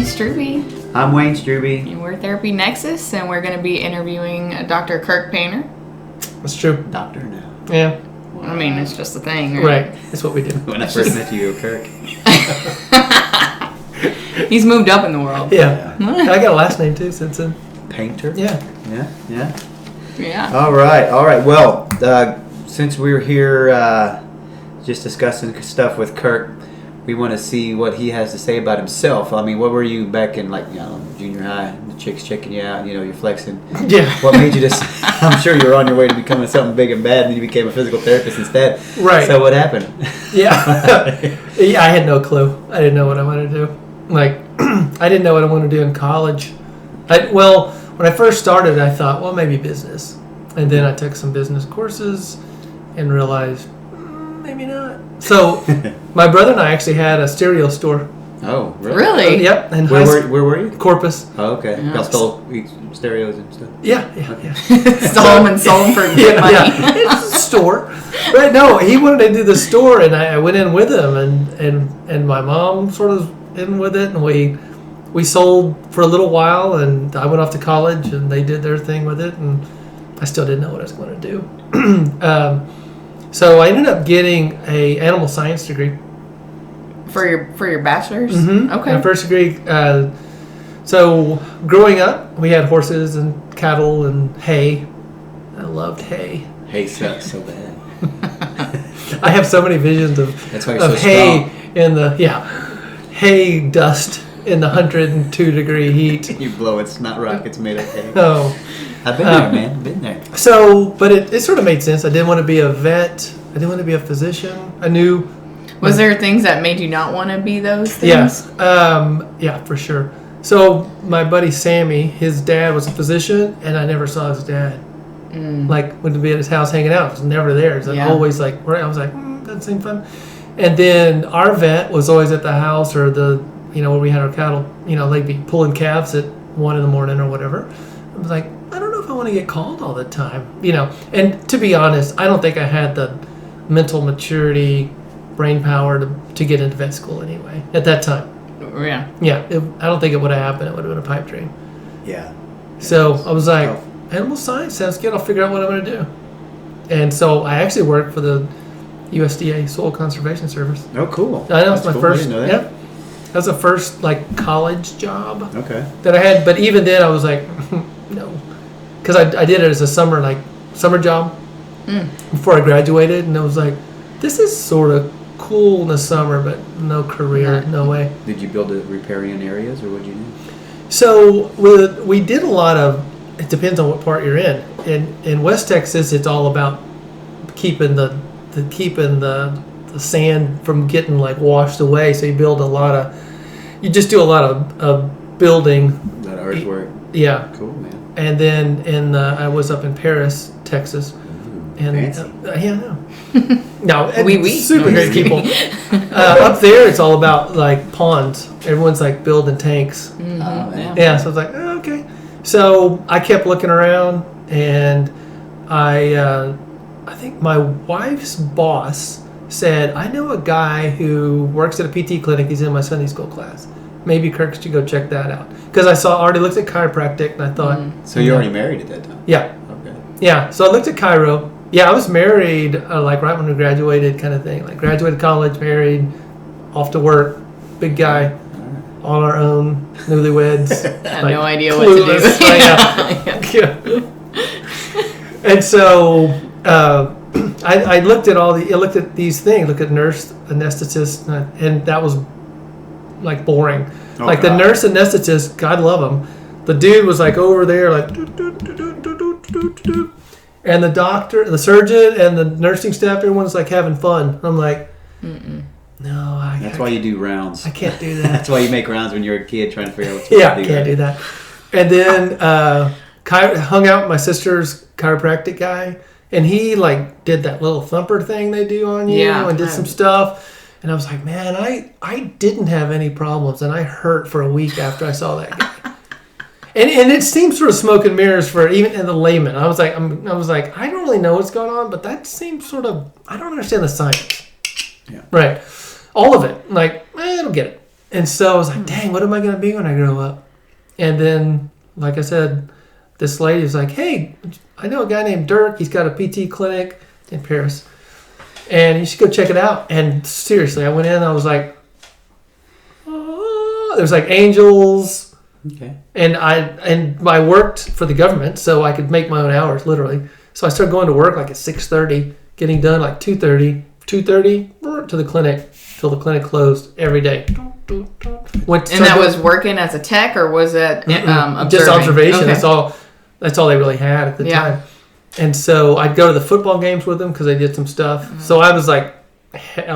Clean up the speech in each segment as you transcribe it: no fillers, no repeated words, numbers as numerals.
is Struby. I'm Wayne Struby. And we're Therapy Nexus, and we're going to be interviewing Dr. Kirk Painter. That's true. Doctor now. Yeah. Well, I mean, it's just a thing, right? Right. That's what we do. When I first met you, Kirk. He's moved up in the world. Yeah. I got a last name too since then. Painter? Yeah. Yeah. All right. Well, since we're here just discussing stuff with Kirk, we want to see what he has to say about himself. I mean, what were you back in, junior high? The chicks checking you out, you're flexing. Yeah. What made you just... I'm sure you were on your way to becoming something big and bad, and then you became a physical therapist instead. Right. So what happened? Yeah. Yeah, I had no clue. I didn't know what I wanted to do. I didn't know what I wanted to do in college. When I first started, I thought, well, maybe business. And then I took some business courses and realized, maybe not. So my brother and I actually had a stereo store. Oh, really? Really? Yep. And Where were you? Corpus. Oh, okay. Yeah. Y'all stole stereos and stuff? Yeah. Stole them and sold them for good money. Yeah. It's a store. Right, no, he wanted to do the store, and I went in with him, and my mom sort of in with it, and we sold for a little while, and I went off to college, and they did their thing with it, and I still didn't know what I was going to do. So I ended up getting a animal science degree. For your bachelor's? Mm-hmm. Okay. My first degree. So growing up, we had horses and cattle and hay. I loved hay. Hay sucks so bad. I have so many visions of That's why you're so hay strong. in the hay dust in the 102 degree heat. You blow it's not rock, it's made of hay. Oh, I've been there, man. I've been there. so but it sort of made sense. I didn't want to be a vet. I didn't want to be a physician. I knew. Was there things that made you not want to be those things? Yes. Yeah, for sure. So my buddy Sammy, his dad was a physician, and I never saw his dad. Would be at his house hanging out. It was never there. It was always I was like, doesn't seem fun. And then our vet was always at the house, or where we had our cattle. They'd be pulling calves at 1 a.m. or whatever. I was like, I don't know if I want to get called all the time. And to be honest, I don't think I had the mental maturity, brain power to get into vet school anyway at that time. Yeah. Yeah, I don't think it would have happened. It would have been a pipe dream. Yeah. So I was like, animal science sounds good. I'll figure out what I'm going to do. And so I actually worked for the USDA Soil Conservation Service. Oh, cool. I know, it's my cool. first. I didn't know that. Yeah, that was the first college job Okay. that I had. But even then, I was like, no, because I did it as a summer job before I graduated, and I was like, this is sort of cool in the summer, but no career, no way. Did you build riparian areas, or what did you do? So we did a lot of. It depends on what part you're in. In West Texas, it's all about keeping the sand from getting washed away. So you just do a lot of building. That earthwork. Yeah. Cool, man. And then I was up in Paris, Texas. And fancy. Yeah, I know. No, super great people. Up there, it's all about ponds. Everyone's building tanks. Mm-hmm. Yeah, so I was like, oh, okay. So I kept looking around, and I think my wife's boss said, I know a guy who works at a PT clinic. He's in my Sunday school class. Maybe Kirk should go check that out. Because I already looked at chiropractic, and I thought... So you're already married at that time? Yeah. Okay. Yeah, so I looked at chiro. Yeah, I was married right when we graduated, kind of thing. Graduated college, married, off to work, big guy, on our own, newlyweds. Had no idea what to do. Yeah. And so I looked at these things, looked at nurse, anesthetist, and that was boring. Oh, the God. nurse anesthetist, God love him, the dude was over there and the doctor, the surgeon, and the nursing staff, everyone's having fun. I'm like, no, That's why you do rounds. I can't do that. That's why you make rounds when you're a kid trying to figure out what Yeah, to do. I can't do that. And then hung out with my sister's chiropractic guy, and he did that little thumper thing they do on you, and did some stuff. And I was like, man, I didn't have any problems, and I hurt for a week after I saw that guy. And it seems sort of smoke and mirrors for even in the layman. I was like, I don't really know what's going on, but that seems sort of, I don't understand the science. Yeah. Right. All of it. I don't get it. And so I was like, dang, what am I going to be when I grow up? And then, like I said, this lady was like, hey, I know a guy named Dirk. He's got a PT clinic in Paris. And you should go check it out. And seriously, I went in and I was like, oh, there was like angels. Okay. And I worked for the government, so I could make my own hours, literally. So I started going to work like at 6:30, getting done like 2:30 to the clinic till the clinic closed every day. And that was working as a tech, or was it observing? Just observation. Okay. That's all they really had at the time. And so I'd go to the football games with them because they did some stuff. Mm-hmm. So I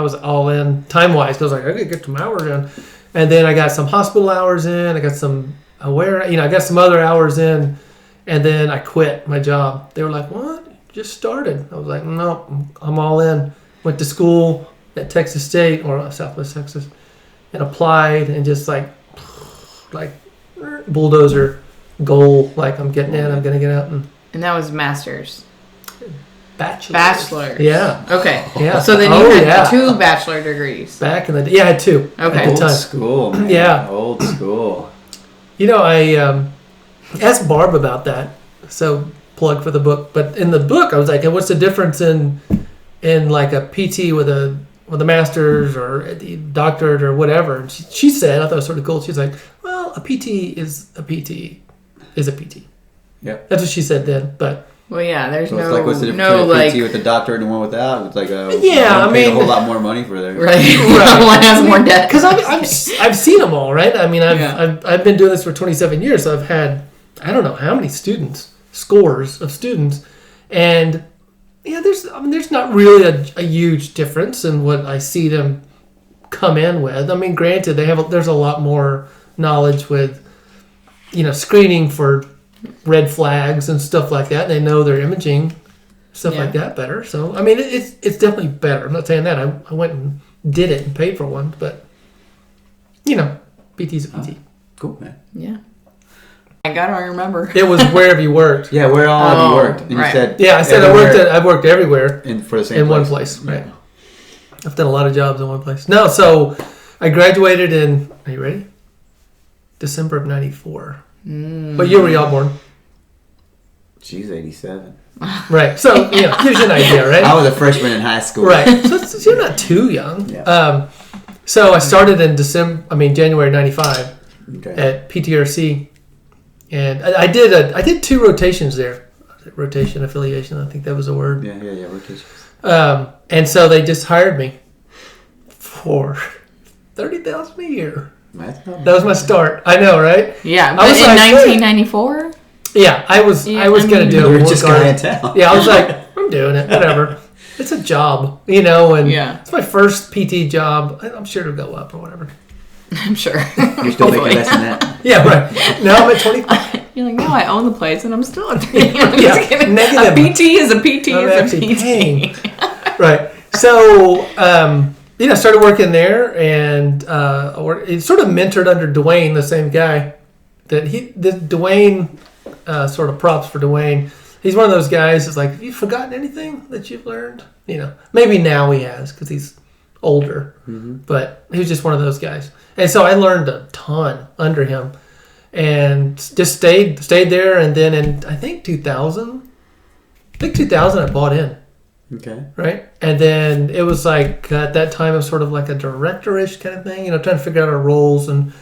was all in time wise. Because I was like, I gotta get some hours in. And then I got some hospital hours in. I got some I got some other hours in. And then I quit my job. They were like, what? You just started. I was like, no, I'm all in. Went to school at Texas State or Southwest Texas and applied and just like bulldozer goal. Like I'm getting in, I'm going to get out. And that was master's. Bachelor's. Bachelor's. Yeah. Okay. Yeah. So then you had 2 bachelor degrees. Back in the day. Yeah, I had 2. Okay. At the time. Old school, man. Yeah. Old school. I asked Barb about that. So plug for the book. But in the book, I was like, what's the difference in like a PT with a master's or a doctorate or whatever? And she said, I thought it was sort of cool. She's like, well, a PT is a PT is a PT. Yeah. That's what she said then. But well, yeah, there's so no, it's like, what's the difference no between a like PT with a doctorate and one without? It's like I a whole lot more money for there. right. One has more debt because I've seen them all, right? I mean, I've been doing this for 27 years. So I've had I don't know how many scores of students, and yeah, there's not really a huge difference in what I see them come in with. I mean, granted, there's a lot more knowledge with screening for red flags and stuff like that. They know their imaging stuff like that better. So I mean, it's definitely better. I'm not saying that I went and did it and paid for one, but PT's a PT. Cool, man. Yeah. I don't remember. It was wherever you worked. Yeah, where all have you worked? And right. you said I said I've worked everywhere for the same in one place. Right. I've done a lot of jobs in one place. No, so I graduated in. Are you ready? December of '94. What year were y'all born? She's 87. Right. So gives you an idea, right? I was a freshman in high school. Right. So you're not too young. Yeah. So I started in January '95 at PTRC. And I did 2 rotations there. Rotation affiliation, I think that was a word. Yeah, rotations. And so they just hired me for $30,000 a year. That was my start. I know, right? Yeah, but in 1994. Yeah, I was gonna do it. You were just guy in town. Yeah, I was like, I'm doing it. Whatever. It's a job, and it's my first PT job. I'm sure it'll go up or whatever. I'm sure. You're still making less than that. Yeah, right. Now I'm at 25. You're like, no, I own the place and I'm still at negative. A PT is a PT is a PT. Paying. Right. So, started working there, and it sort of mentored under Dwayne, the same guy. Dwayne, sort of props for Dwayne. He's one of those guys that's like, have you forgotten anything that you've learned? Maybe now he has because he's older, but he was just one of those guys. And so I learned a ton under him and just stayed there. And then in, I think 2000, I bought in. Okay. Right. And then it was like, at that time, it was sort of like a director-ish kind of thing, trying to figure out our roles, and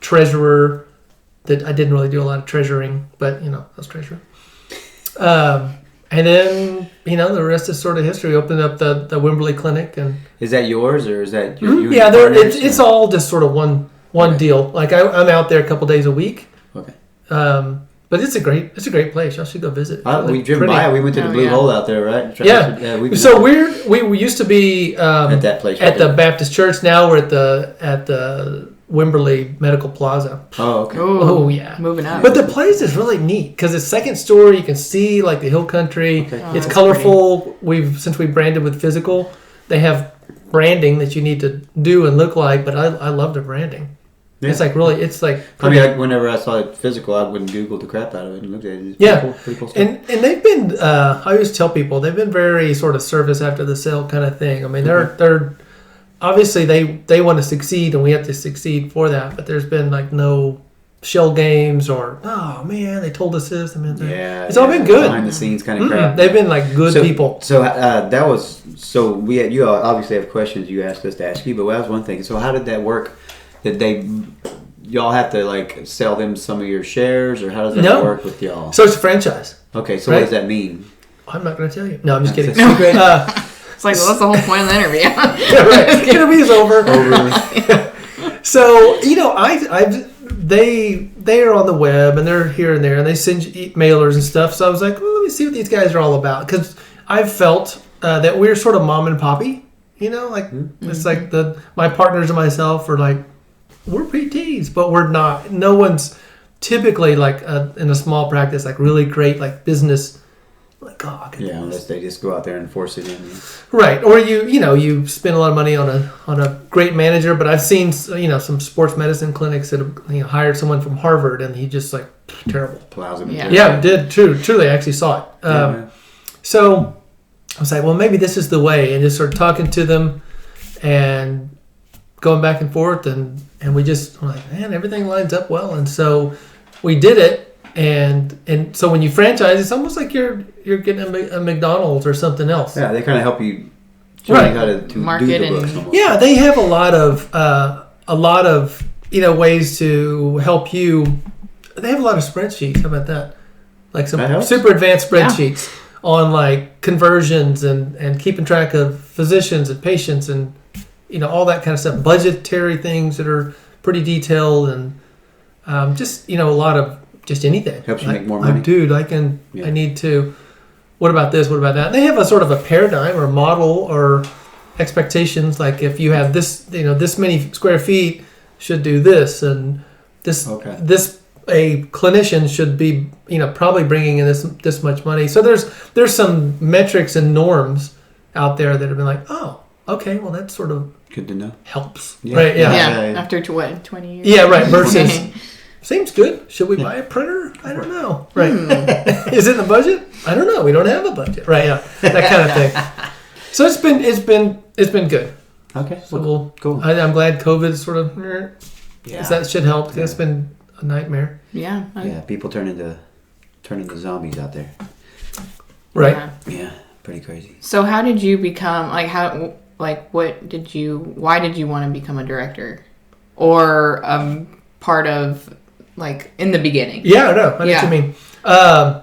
treasurer. That I didn't really do a lot of treasuring, but, I was treasurer. And then, the rest is sort of history. Opened up the Wimberley Clinic. And is that yours, or is that your yeah, it's all just sort of one deal. Like I'm out there a couple days a week. Okay. But it's a great place. Y'all should go visit. We driven by it. We went to the Blue Hole out there, right? So we used to be at that place at the Baptist Church. Now we're at the Wimberley Medical Plaza. Oh, okay. Oh, yeah. Moving up. But the place is really neat because it's second story. You can see like the hill country. Okay. It's colorful. Since we branded with physical, they have branding that you need to do and look like. But I love the branding. Yeah. It's like. I mean, whenever I saw it physical, I wouldn't Google the crap out of it and looked at it. It's pretty cool stuff. And they've been. I always tell people they've been very sort of service after the sale kind of thing. I mean, they're obviously they want to succeed and we have to succeed for that. But there's been like no shell games or, oh man, they told us this. I mean, it's all been good. Behind the scenes kind of crap. They've been like good people. So you obviously have questions you asked us to ask you, but that was one thing. So how did that work? Did y'all have to like sell them some of your shares, or how does that work with y'all? So it's a franchise. Okay, so what does that mean? I'm not going to tell you. No, I'm just kidding. It's like, well, that's the whole point of the interview. Yeah, right. The interview's over. So, they are on the web and they're here and there and they send you mailers and stuff. So I was like, well, let me see what these guys are all about. Because I've felt that we're sort of mom and poppy. It's like my partners and myself are like, we're PTs, but we're not. No one's typically like in a small practice, like really great, like business. Like, oh, unless they just go out there and force it in. Right, or you spend a lot of money on a great manager. But I've seen some sports medicine clinics that have hired someone from Harvard, and he just like terrible. Plows him. Yeah, did truly. I actually saw it. So I was like, well, maybe this is the way, and just sort of talking to them and going back and forth, and we just were like, man, everything lines up well, and so we did it. And so when you franchise, it's almost like you're getting a McDonald's or something else. Yeah, they kind of help you show you how to market do the books. Almost. Yeah, they have a lot of ways to help you. They have a lot of spreadsheets. How about that? Like some super advanced spreadsheets on like conversions and keeping track of physicians and patients and all that kind of stuff. Budgetary things that are pretty detailed and just a lot of. Just anything. Helps you make more money. Dude, I need to, what about this, what about that? And they have a sort of a paradigm or model or expectations. Like if you have this, this many square feet should do this. And this a clinician should be, probably bringing in this much money. So there's some metrics and norms out there that have been like, oh, okay, well that's sort of good to know. Helps. Yeah. Right? Yeah. After 20 years. Yeah, right. Versus... Seems good. Should we buy a printer? I don't know. Right. Is it in the budget? I don't know. We don't have a budget. Right, yeah. That kind of thing. So it's been good. Okay. So cool. I'm glad COVID sort of that should help. It's been a nightmare. Yeah. People turn into zombies out there. Right. Yeah, pretty crazy. So how did you become why did you want to become a director? Or part of like in the beginning. Yeah, I know. I know what you mean. I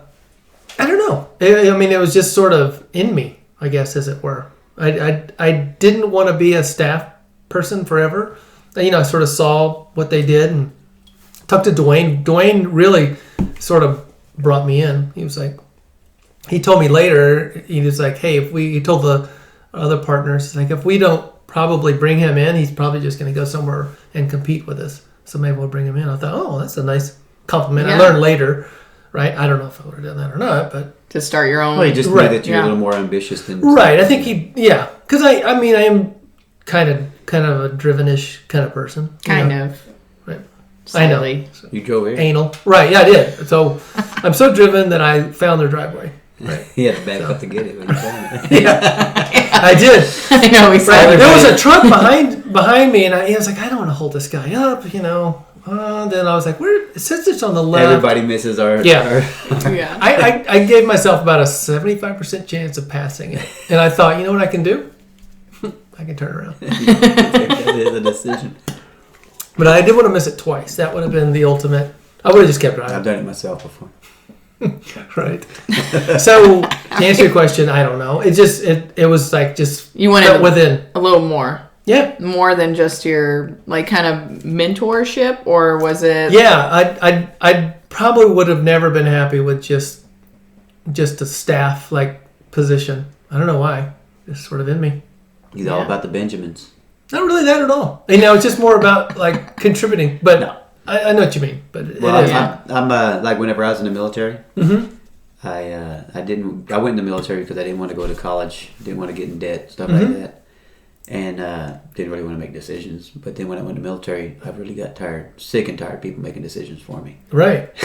don't know. It was just sort of in me, I guess, as it were. I didn't want to be a staff person forever. I sort of saw what they did and talked to Dwayne. Dwayne really sort of brought me in. He was like, he told me later, he was like, hey, he told the other partners, like, if we don't probably bring him in, he's probably just going to go somewhere and compete with us. So maybe we'll bring him in. I thought, oh, that's a nice compliment. Yeah. I learned later, right? I don't know if I would have done that or not, but to start your own. Well, you just knew that you're a little more ambitious than. Right. I think because I am kind of a drivenish kind of person. Kind of. Right. Slightly. I know. You drove here? Anal. Right. Yeah, I did. So I'm so driven that I found their driveway. Right. He had to back up to get it when you found it. I did. I know. We saw right. There was a truck behind me, and I was like, I don't want to hold this guy up, Then I was like, it says it's on the left. Everybody misses our. Yeah. I gave myself about a 75% chance of passing it, and I thought, you know what I can do? I can turn around. That is a decision. But I did want to miss it twice. That would have been the ultimate. I would have just kept driving. I've done it myself before. Right. So to answer your question, I don't know. It was like just you wanted within a little more. Yeah. More than just your like kind of mentorship, or was it? Yeah, I probably would have never been happy with just a staff like position. I don't know why. It's sort of in me. He's all about the Benjamins. Not really that at all. It's just more about like contributing. But no. I know what you mean, but I'm like whenever I was in the military, I went in the military because I didn't want to go to college, didn't want to get in debt, stuff like that, and didn't really want to make decisions. But then when I went to the military, I really got sick and tired of people making decisions for me. Right.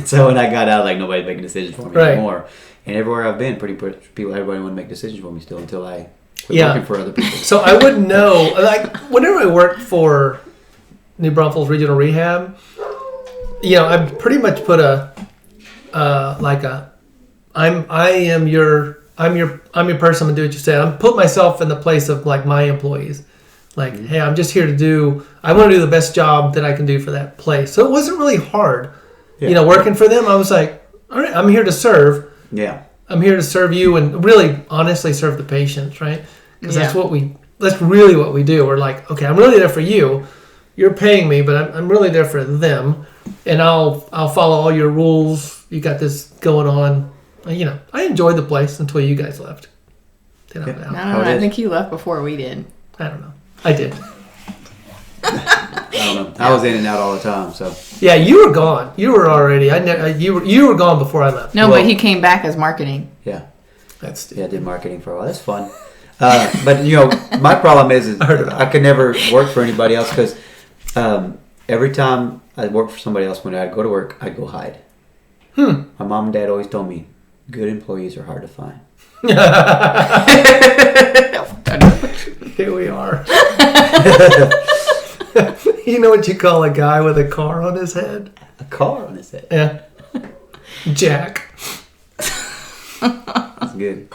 So when I got out, like nobody's making decisions for me anymore. And everywhere I've been, everybody want to make decisions for me still until I with working for other people. So I wouldn't know. Like whenever I worked for New Braunfels Regional Rehab, I pretty much put I'm your person. I'm gonna do what you said. I'm put myself in the place of like my employees. Like, hey, I'm just here I want to do the best job that I can do for that place. So it wasn't really hard. Yeah. Working for them, I was like, all right, I'm here to serve. Yeah. I'm here to serve you and really honestly serve the patients, right? Because that's really what we do. We're like, okay, I'm really there for you. You're paying me, but I'm really there for them. And I'll follow all your rules. You got this going on. I enjoyed the place until you guys left. I think you left before we did. I don't know. I did. I don't know. I was in and out all the time, so. Yeah, you were gone. You were already. You were gone before I left. No, but he came back as marketing. Yeah. I did marketing for a while. That's fun. But my problem is I could never work for anybody else because every time I work for somebody else, when I'd go to work, I'd go hide. My mom and dad always told me good employees are hard to find. Here we are. You know what you call a guy with a car on his head? A car on his head? Yeah. Jack. That's good.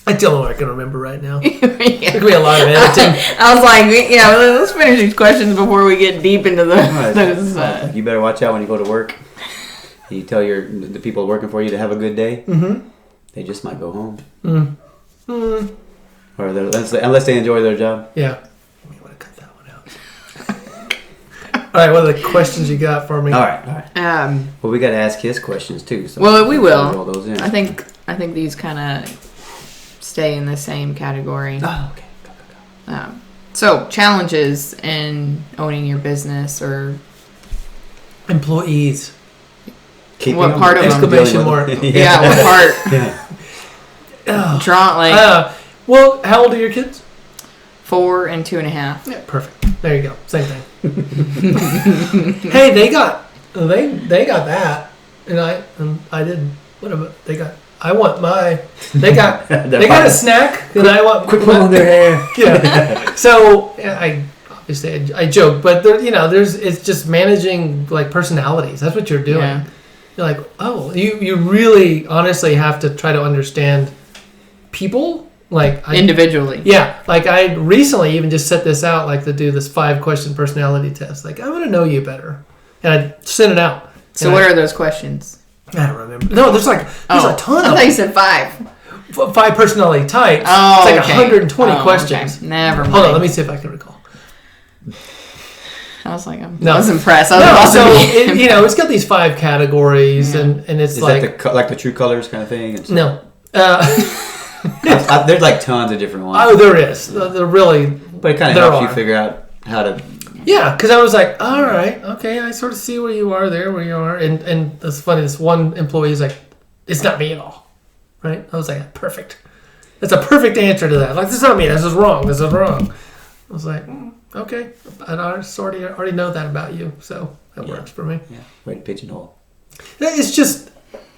I don't know what I can remember right now. There could be a lot of editing. I was like, let's finish these questions before we get deep into those. You better watch out when you go to work. You tell the people working for you to have a good day. Mm-hmm. They just might go home. Or unless they enjoy their job. Yeah. You want to cut that one out. All right, what are the questions you got for me? All right. Well, we got to ask his questions too. So we will. Roll those in. I think these kind of stay in the same category. Oh, okay. Go. So challenges in owning your business or employees. What part of them? Exclamation mark. Yeah, what part? Yeah. Well, how old are your kids? 4 and 2.5. Yeah, perfect. There you go. Same thing. Hey, they got that, and I didn't. What about they got? I want my. They got a snack, and I want quick pull on their hair. Yeah. So I joke, but there's it's just managing like personalities. That's what you're doing. Yeah. You're like, oh, you really honestly have to try to understand people. Like individually. Yeah. Like I recently even just set this out, like to do this 5-question personality test. Like I want to know you better. And I sent it out. So what are those questions? I don't remember. No, there's a ton of them. I thought you said 5. 5 personality types. Oh, it's like 120 questions. Okay. Never mind. Hold on, let me see if I can recall. I was like, I was impressed. It's got these 5 categories, and it's that the true colors kind of thing? No. There's like tons of different ones. Oh, there is. They're really. But it kind of helps you figure out how to. Yeah, because I was like, all right, okay, I sort of see where you are, and that's funny. This one employee is like, it's not me at all, right? I was like, perfect. That's a perfect answer to that. Like, this is not me. This is wrong. I was like, okay, and I already know that about you, so that works for me. Yeah, way to pigeonhole. It's just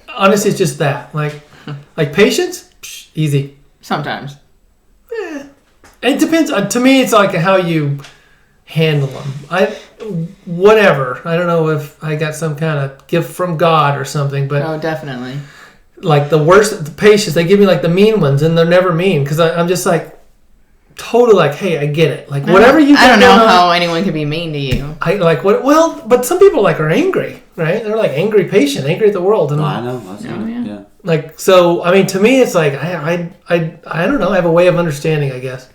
honestly, it's just that like patience. Easy. Sometimes. Yeah. It depends. To me, it's like how you handle them. Whatever. I don't know if I got some kind of gift from God or something, but oh, definitely. Like the worst, the patients, they give me like the mean ones, and they're never mean because I'm just like totally like, hey, I get it. Like whatever you. I don't know how anyone can be mean to you. I like what? Well, but some people like are angry, right? They're like angry patient, angry at the world, and I know. Yeah. Like, so, I mean, to me, it's like, I don't know. I have a way of understanding, I guess.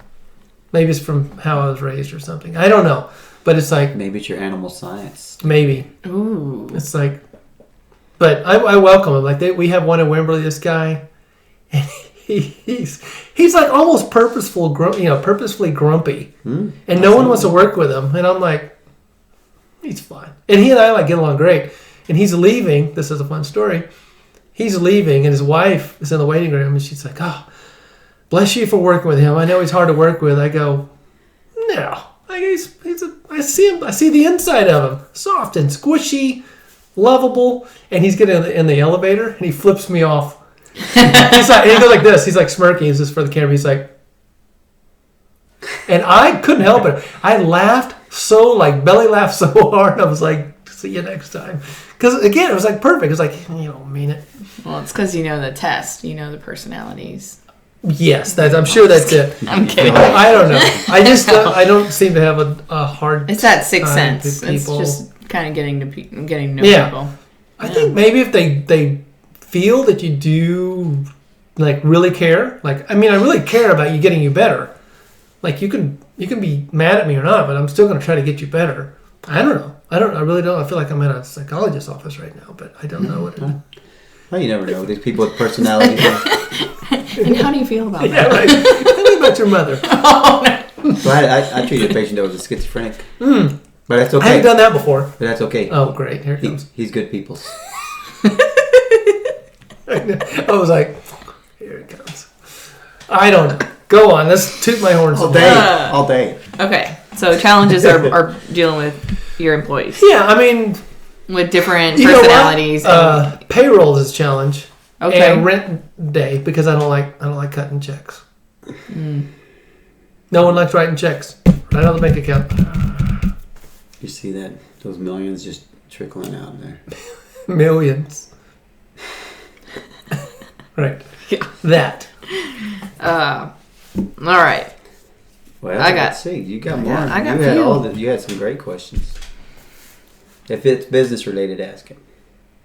Maybe it's from how I was raised or something. I don't know. But it's like... Maybe it's your animal science. Maybe. Ooh. It's like... But I welcome him. Like, we have one in Wimberley, this guy. And he's like almost purposefully grumpy. And no one wants to work with him. And I'm like, he's fine. And he and I, like, get along great. And he's leaving. This is a fun story. He's leaving, and his wife is in the waiting room, and she's like, oh, bless you for working with him. I know he's hard to work with. I go, no. I see him. I see the inside of him. Soft and squishy, lovable. And he's getting in the elevator, and he flips me off. He's like, and he goes like this. He's like smirking. He's just for the camera. He's like, and I couldn't help it. I laughed so like belly laughed so hard. I was like, see you next time. Because again, it was like perfect. It was like, you don't mean it. Well, it's because you know the test. You know the personalities. Yes, I'm sure that's it. I'm kidding. I don't know. I just I don't seem to have a hard. It's that sixth sense. It's just kind of getting to know people. I think maybe if they feel that you do like really care. Like I really care about you getting you better. Like you can be mad at me or not, but I'm still going to try to get you better. I don't know. I really don't. I feel like I'm in a psychologist's office right now, but I don't know what it is. Well, you never know. These people with personalities. And how do you feel about that? Yeah, right. Tell me about your mother. Well, I treated a patient that was a schizophrenic. But that's okay. I haven't done that before. But that's okay. Oh, great. Here it comes. He's good people. I was like, here it comes. I don't know. Go on. Let's toot my horn. All day. Okay. So challenges are dealing with your employees. Yeah, with different personalities. Payroll is a challenge. Okay. And rent day because I don't like cutting checks. No one likes writing checks. Right on the bank account. You see that? Those millions just trickling out there. Millions. Right. Yeah. That. All right. Well, let's see. You got more. You had some great questions. If it's business related, ask it.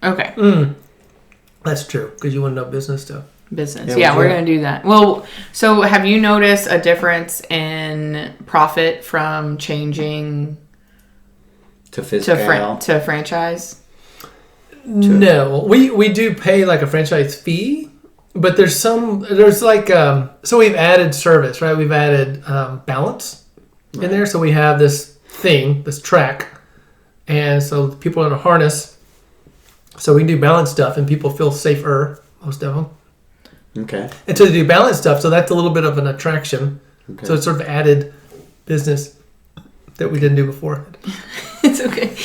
Okay. That's true because you want to know business stuff. Business. Yeah, we're going to do that. Well, so have you noticed a difference in profit from changing to franchise? No, we do pay like a franchise fee, but there's like so we've added service, right? We've added balance in there, so we have this track, and so people are in a harness, so we can do balance stuff, and people feel safer, most of them. Okay. And so they do balance stuff, so that's a little bit of an attraction. Okay. So it's sort of added business that we didn't do before. It's okay.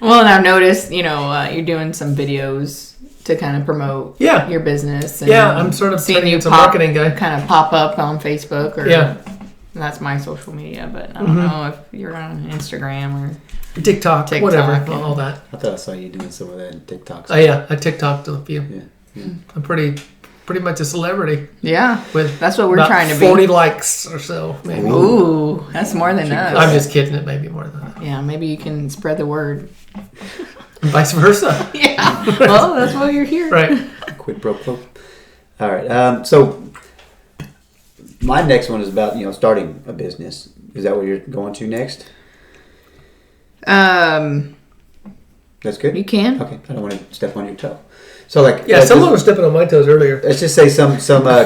Well, and I've noticed, you're doing some videos to kind of promote your business. And I'm sort of seeing you marketing guy. Kind of pop up on Facebook or that's my social media, but I don't know if you're on Instagram or TikTok whatever, all that. I thought I saw you doing some of that in TikTok. Oh yeah, I TikToked a few. Yeah. I'm pretty much a celebrity. Yeah, with that's what we're trying to 40 likes or so, maybe. Ooh, that's more than us. I'm just kidding. It may be more than that. Yeah, maybe you can spread the word. And vice versa. Yeah. Well, that's why you're here. Right. Quid pro quo. All right. So my next one is about starting a business. Is that what you're going to next? That's good. You can. Okay. I don't want to step on your toe. So someone was stepping on my toes earlier. Let's just say some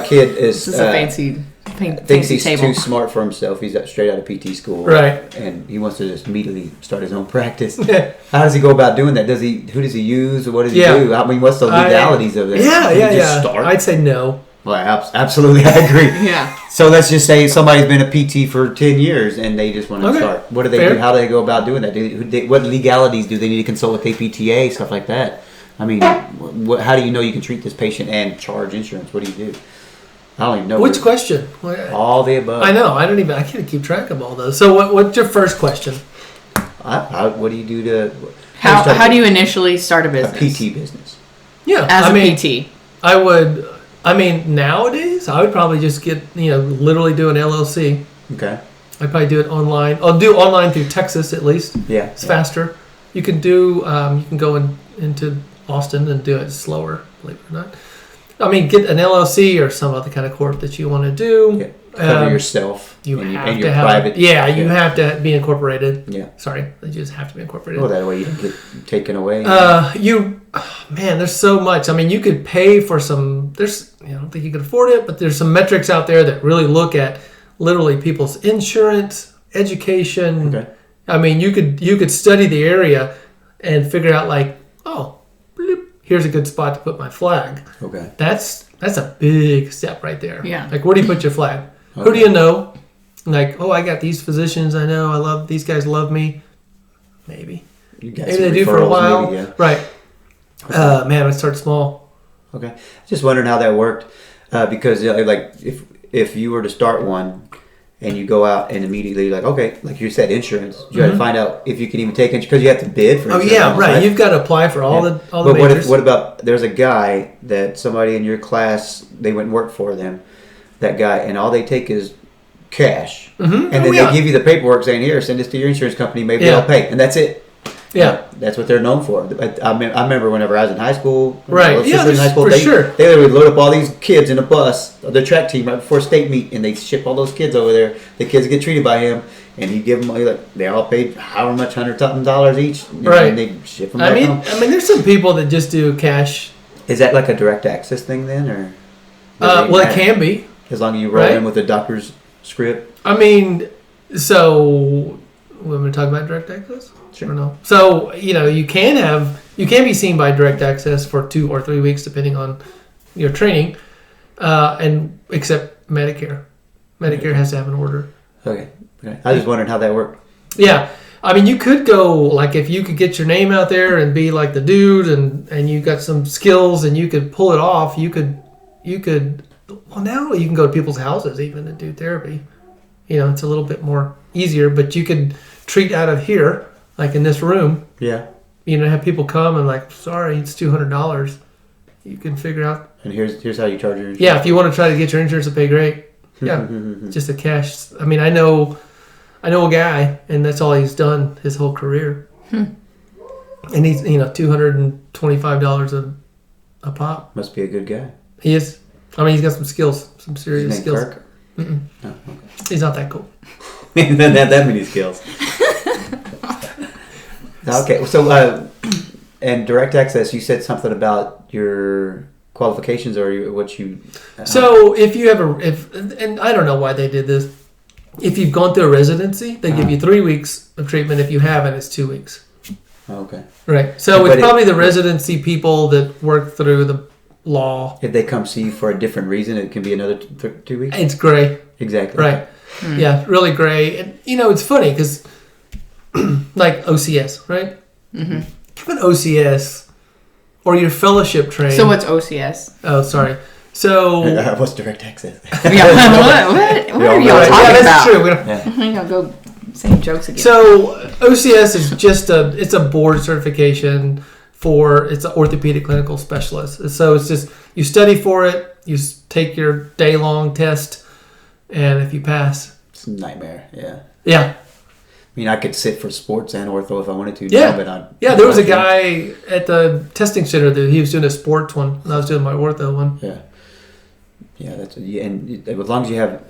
kid is this is a fancy thinks he's table. too smart for himself. He's straight out of PT school, right? And he wants to just immediately start his own practice. How does he go about doing that? Who does he use? Or what does he do? I mean, what's the legalities of that? Yeah. Start? I'd say no. Well, absolutely, I agree. Yeah. So let's just say somebody's been a PT for 10 years and they just want to start. What do they do? How do they go about doing that? What legalities do they need to consult with APTA, stuff like that? I mean, how do you know you can treat this patient and charge insurance? What do you do? I don't even know. Which question? All the above. I know. I can't keep track of all those. So what's your first question? What do you do to... How do you initially start a business? A PT business. Yeah. As a PT. Nowadays, I would probably just get, literally do an LLC. Okay. I'd probably do it online. I'll do online through Texas at least. Yeah. It's faster. You can do, you can go into Austin and do it slower, believe it or not. Get an LLC or some other kind of corp that you want to do. Yeah. Cover yourself. You and have your to have private. You have to be incorporated. Yeah. Sorry, you just have to be incorporated. Well, that way you don't get taken away. There's so much. You could pay for some. I don't think you can afford it, but there's some metrics out there that really look at literally people's insurance, education. Okay. You could study the area and figure out here's a good spot to put my flag. Okay. That's a big step right there. Yeah. Where do you put your flag? Okay. Who do you know? I got these physicians I know. I love these guys. Love me. Maybe. You got maybe they do for a while. Maybe, yeah. Right. I start small. Okay. Just wondering how that worked, because like if you were to start one and you go out and immediately okay, like you said, insurance, you got to find out if you can even take insurance because you have to bid for insurance. Oh yeah, right. You've got to apply for all the But majors. what about there's a guy that somebody in your class, they went and worked for them, that guy, and all they take is cash, and then they give you the paperwork saying, here, send this to your insurance company, maybe they'll pay, and that's it. Yeah, that's what they're known for. I remember whenever I was in high school, right? Yeah, in high school, they would load up all these kids in a bus, the track team, right before state meet, and they ship all those kids over there. The kids get treated by him, and he give them they all paid however much, $100,000 each, right? And they ship them back home. I mean, there's some people that just do cash. Is that like a direct access thing then, or? Well, it can be as long as you roll in with the doctor's script. I mean, so we're going to talk about direct access. Sure. Or no? So you can be seen by direct access for 2 or 3 weeks depending on your training, and except Medicare. Medicare has to have an order. Okay. I was just wondering how that worked. Yeah. I mean, you could go, if you could get your name out there and be like the dude and you got some skills and you could pull it off, you could, well, now you can go to people's houses even and do therapy. It's a little bit more easier, but you could treat out of here, like in this room. Yeah. Have people come and sorry, it's $200. You can figure out. And here's how you charge your insurance. Yeah, if you want to try to get your insurance to pay, great. Yeah, just a cash. I mean, I know a guy, and that's all he's done his whole career. And he's $225 a pop. Must be a good guy. He is. I mean, he's got some skills, some serious skills. Kirk? Oh, okay. He's not that cool. He doesn't have that many skills. Okay, so and direct access, you said something about your qualifications or what you. So if you have and I don't know why they did this. If you've gone through a residency, they give you 3 weeks of treatment. If you haven't, it's 2 weeks. Okay. Right. So it's probably the residency people that work through the law. If they come see you for a different reason, it can be another 2 weeks? It's gray. Exactly. Right. Yeah, really gray. And, it's funny because, like OCS, right? Mm-hmm. Give an OCS or your fellowship trained. So what's OCS? Oh, sorry. So what's direct access? What are y'all talking about? That's true. We don't go same jokes again. So OCS is just it's a board certification it's an Orthopedic Clinical Specialist. So it's just you study for it, you take your day-long test, and if you pass, it's a nightmare. Yeah. Yeah. I mean, I could sit for sports and ortho if I wanted to. Yeah. But there was a guy at the testing center that he was doing a sports one, and I was doing my ortho one. Yeah. Yeah, and as long as you have,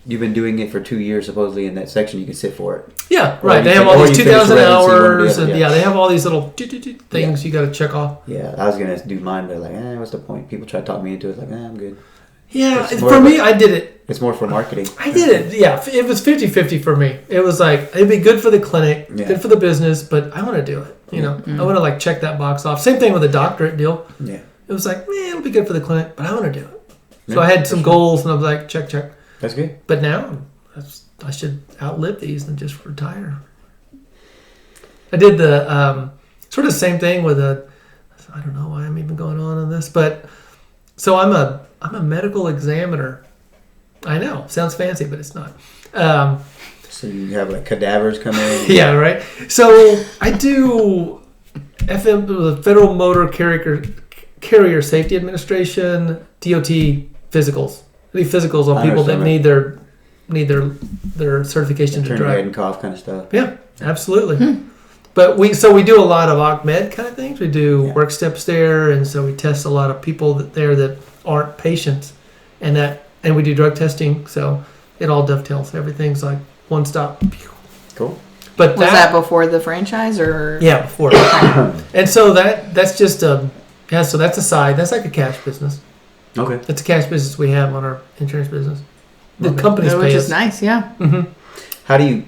you've been doing it for 2 years supposedly in that section, you can sit for it. Yeah, right. They have all these 2,000 hours, and they have all these little things you got to check off. Yeah, I was gonna do mine, but what's the point? People try to talk me into it, I'm good. Yeah, for me, I did it. It's more for marketing. I did it. Yeah, it was 50-50 for me. It was it'd be good for the clinic, good for the business, but I want to do it. I want to check that box off. Same thing with the doctorate deal. Yeah, it was it'll be good for the clinic, but I want to do it. So I had some goals, and I was like, check. That's good. But now, I should outlive these and just retire. I did the sort of same thing with I don't know why I'm even going on this, but so I'm a medical examiner. I know, sounds fancy, but it's not. So you have cadavers come in? Yeah, right. So I do the Federal Motor Carrier Safety Administration, DOT physicals. The physicals on people that need their certification to turn drive. your head and cough kind of stuff. Yeah, absolutely. But we do a lot of OCMED kind of things. We do work steps there, and so we test a lot of people that aren't patients, and we do drug testing. So it all dovetails. Everything's like one stop. Cool. But was that before the franchise or? Yeah, before. And so that's just so that's a side. That's like a cash business. Okay. That's a cash business we have on our insurance business. The companies pay us. Which is nice, yeah. Mm-hmm. How do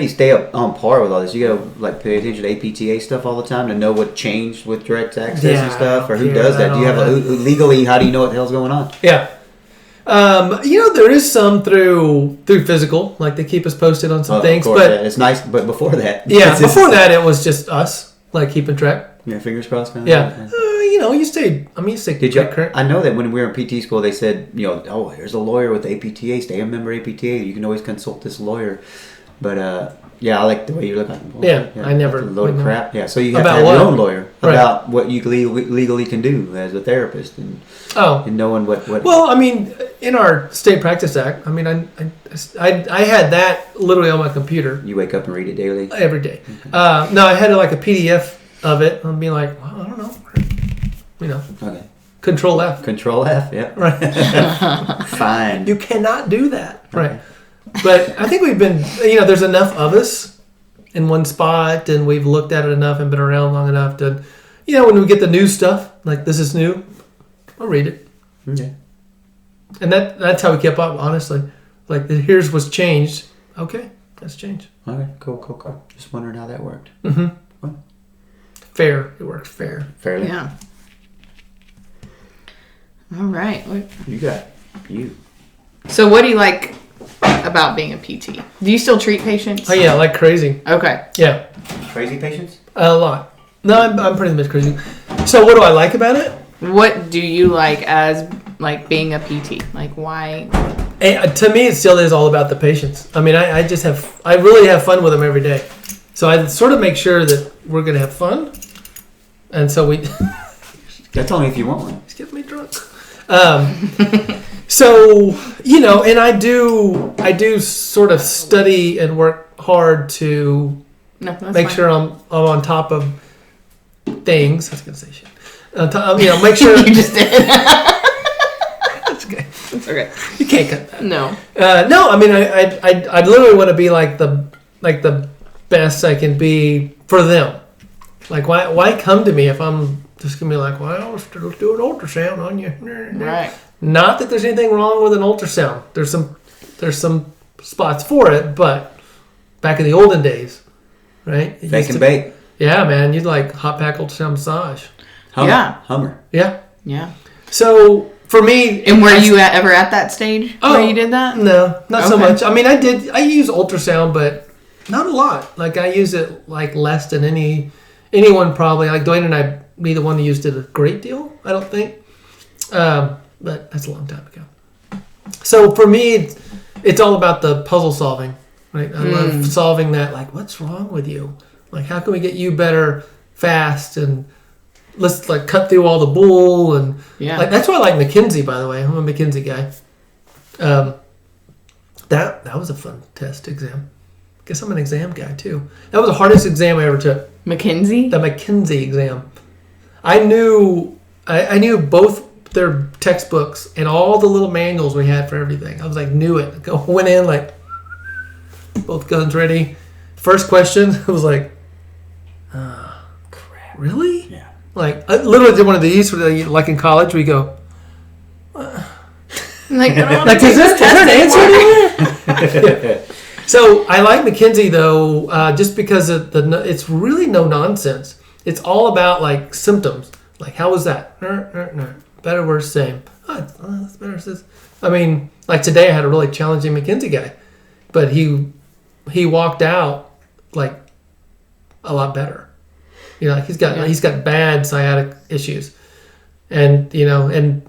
you stay up on par with all this? You gotta pay attention to APTA stuff all the time to know what changed with direct access and stuff, or who does that? Do you have legally? How do you know what the hell's going on? Yeah. There is some through physical, they keep us posted on some things, course, but it's nice. But before that, before that, it was just us keeping track. Yeah, fingers crossed. Yeah, you stay. I mean, you stay. Did you? I know that when we were in PT school, they said, oh, here's a lawyer with APTA. Stay a member APTA. You can always consult this lawyer. But yeah, I like the way you look at it. Yeah, I never. A load of crap. Yeah, so you have About to have what? your own lawyer Right. about what you legally can do as a therapist and knowing what. Well, I mean, in our State Practice Act, I mean, I had that literally on my computer. You wake up and read it daily? Every day. Okay. No, I had like a PDF of it. I'd be like, well, I don't know. Okay. Control F. Control F, yeah. Right. Fine. You cannot do that. Okay. Right. But I think we've been, there's enough of us in one spot, and we've looked at it enough and been around long enough to, when we get the new stuff, like this is new, I'll read it. Okay. And that's how we kept up, honestly. Like, here's what's changed. Okay, that's changed. Okay, cool. Just wondering how that worked. Mm-hmm. What? Fair. It works fair. Fairly. Yeah. All right. You got you. So what do you like about being a PT? Do you still treat patients? Oh, yeah, like crazy. Okay. Yeah. Crazy patients? A lot. No, I'm pretty much crazy. So what do I like about it? What do you like as being a PT? Like why? To me, it still is all about the patients. I mean, I really have fun with them every day. So I sort of make sure that we're going to have fun. And so we... That's only if you want one. It's getting me drunk. So, and I do sort of study and work hard to make sure I'm on top of things. I was going to say shit. Make sure. You just did. That's okay. It's okay. You can't cut that. No. No, I mean, I literally want to be like the best I can be for them. Like, why come to me if I'm just gonna be like, well, let's do an ultrasound on you. Right. Not that there's anything wrong with an ultrasound. There's some spots for it, but back in the olden days, right? Bake and bake. Yeah, man, you'd like hot pack ultrasound massage. Hummer. Yeah. Yeah. So for me, and were you ever at that stage where you did that? No, not so much. I mean, I use ultrasound, but not a lot. Like I use it like less than anyone probably. Like Dwayne and I, neither one used it a great deal, I don't think. But that's a long time ago. So for me, it's all about the puzzle solving, right? I love solving that. Like, what's wrong with you? Like, how can we get you better fast? And let's cut through all the bull. And that's why I like McKenzie, by the way. I'm a McKenzie guy. That was a fun test exam. Guess I'm an exam guy too. That was the hardest exam I ever took. McKenzie? The McKenzie exam. I knew both their textbooks and all the little manuals we had for everything. I was like, knew it. Went in like both guns ready. First question, I was like, crap. Really? Yeah. Like I literally did one of these like in college. We go, like is there an answer anywhere? So I like McKenzie though, just because it's really no nonsense. It's all about like symptoms. Like, how was that? Better, worse, same. That's better. I mean, like today I had a really challenging McKenzie guy, but he walked out like a lot better. Like he's got bad sciatic issues, and and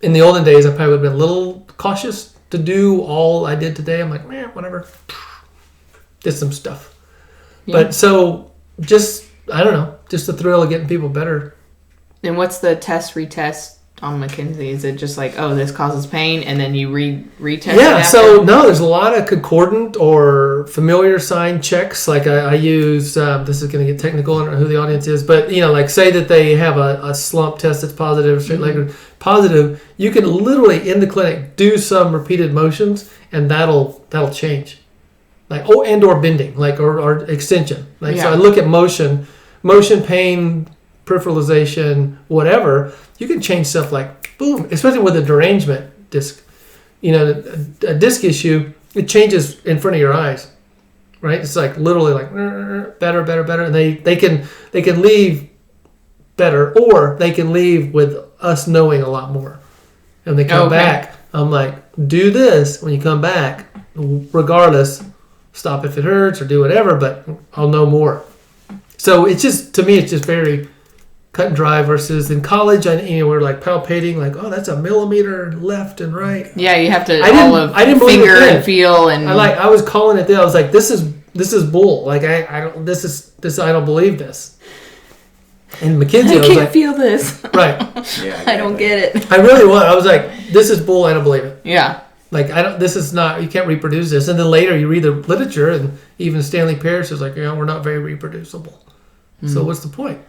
in the olden days I probably would have been a little cautious to do all I did today. I'm like, whatever. Did some stuff. Yeah. But so just, I don't know, just the thrill of getting people better. And what's the retest on McKenzie? Is it just like, oh, this causes pain, and then you retest it after? So no, there's a lot of concordant or familiar sign checks. Like I use, this is going to get technical, I don't know who the audience is, but like say that they have a slump test that's positive, straight leg positive, you can literally in the clinic do some repeated motions and that'll change. Like, and or bending, like, or extension. Like, so I look at motion, pain, peripheralization, whatever. You can change stuff like, boom, especially with a derangement disc. A disc issue, it changes in front of your eyes, right? It's like literally like, better. And they can leave better, or they can leave with us knowing a lot more. And they come back, I'm like, do this when you come back, regardless. Stop if it hurts or do whatever, but I'll know more. So it's just, to me, it's just very cut and dry versus in college, we're like palpating, like, oh, that's a millimeter left and right. Yeah, you have to I didn't finger and feel and I was calling it then. I was like, this is bull. Like I don't believe this. And McKenzie, I can't feel this. Right. Yeah, I don't get it. I really was. I was like, this is bull. I don't believe it. Yeah. Like this is not. You can't reproduce this. And then later you read the literature, and even Stanley Parrish is like, we're not very reproducible. Mm-hmm. So what's the point?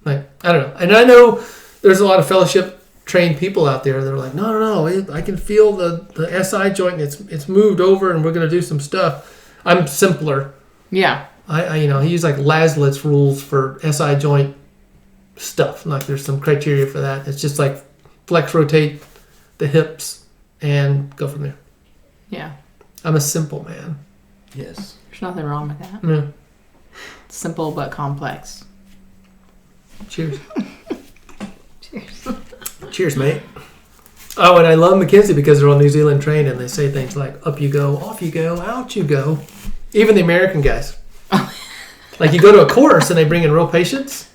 Like, I don't know. And I know there's a lot of fellowship trained people out there that are like, no, I can feel the SI joint. And it's moved over, and we're gonna do some stuff. I'm simpler. Yeah. I he used like Laslit's rules for SI joint stuff. Like there's some criteria for that. It's just like flex, rotate the hips, and go from there. Yeah. I'm a simple man. Yes. There's nothing wrong with that. Yeah. Simple but complex. Cheers. Cheers. Cheers, mate. Oh, and I love McKenzie because they're all New Zealand trained and they say things like, up you go, off you go, out you go. Even the American guys. Like you go to a course and they bring in real patients.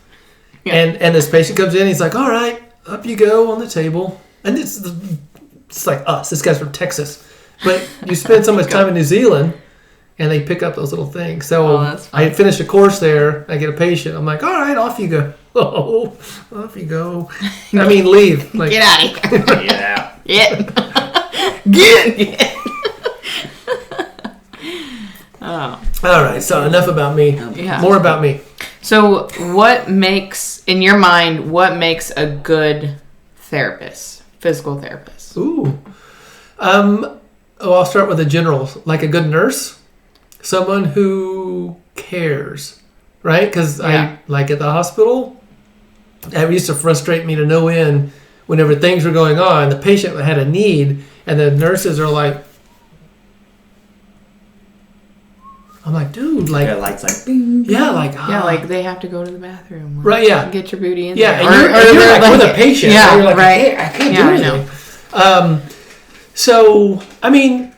Yeah. And this patient comes in, he's like, all right, up you go on the table. And it's like us. This guy's from Texas. But you spend so much time in New Zealand and they pick up those little things. So I finish a course there. I get a patient. I'm like, all right, off you go. Oh, off you go. I mean, leave. Like, get out of here. Get out. Get. Oh. All right. So enough about me. Yeah. More about me. So what makes a good therapist, physical therapist? Ooh. I'll start with the generals. Like a good nurse, someone who cares, right? Because I like at the hospital, it used to frustrate me to no end whenever things were going on. The patient had a need, and the nurses are like, I'm like, dude, like, yeah, lights like, bing, yeah, like, like they have to go to the bathroom, right? Yeah, get your booty in there. Yeah, and you're like with a patient. Yeah, you're like, right. I can't do anything. So I mean,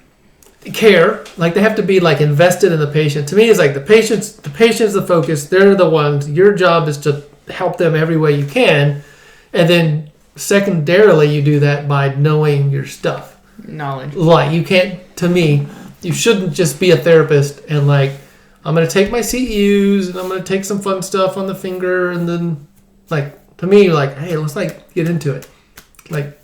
care, like they have to be like invested in the patient. To me, it's like the patient's the focus. They're the ones. Your job is to help them every way you can, and then secondarily, you do that by knowing your stuff. Knowledge. Like you can't. To me. You shouldn't just be a therapist and like, I'm going to take my CEUs and I'm going to take some fun stuff on the finger and then like, to me, like, hey, let's like get into it. Like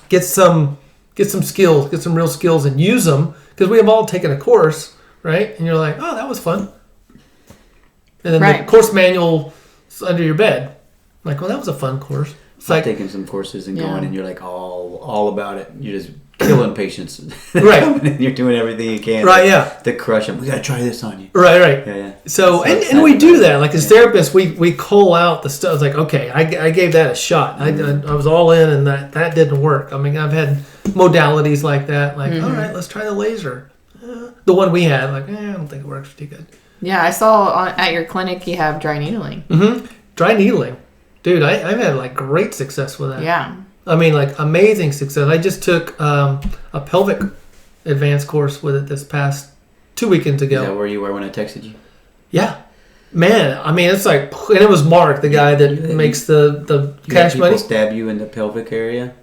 get some skills, get some real skills and use them because we have all taken a course, right? And you're like, oh, that was fun. And then the course manual is under your bed. Like, well, that was a fun course. It's like taking some courses and going and you're like all about it. You're just killing patients. Right. And you're doing everything you can to crush them. We got to try this on you. Right. Yeah. So, and we do that. Like as therapists, we cull out the stuff. It's like, okay, I gave that a shot. I was all in and that didn't work. I mean, I've had modalities like that. Like, all right, let's try the laser. The one we had, like, I don't think it works too good. Yeah, I saw at your clinic you have dry needling. Mm-hmm. Dry needling. Dude, I've had like great success with that. Yeah. I mean, like amazing success. I just took a pelvic advanced course with it this past 2 weekends ago. Is that where you were when I texted you? Yeah. Man, I mean, it's like, and it was Mark, the guy that makes the cash money. Stab you in the pelvic area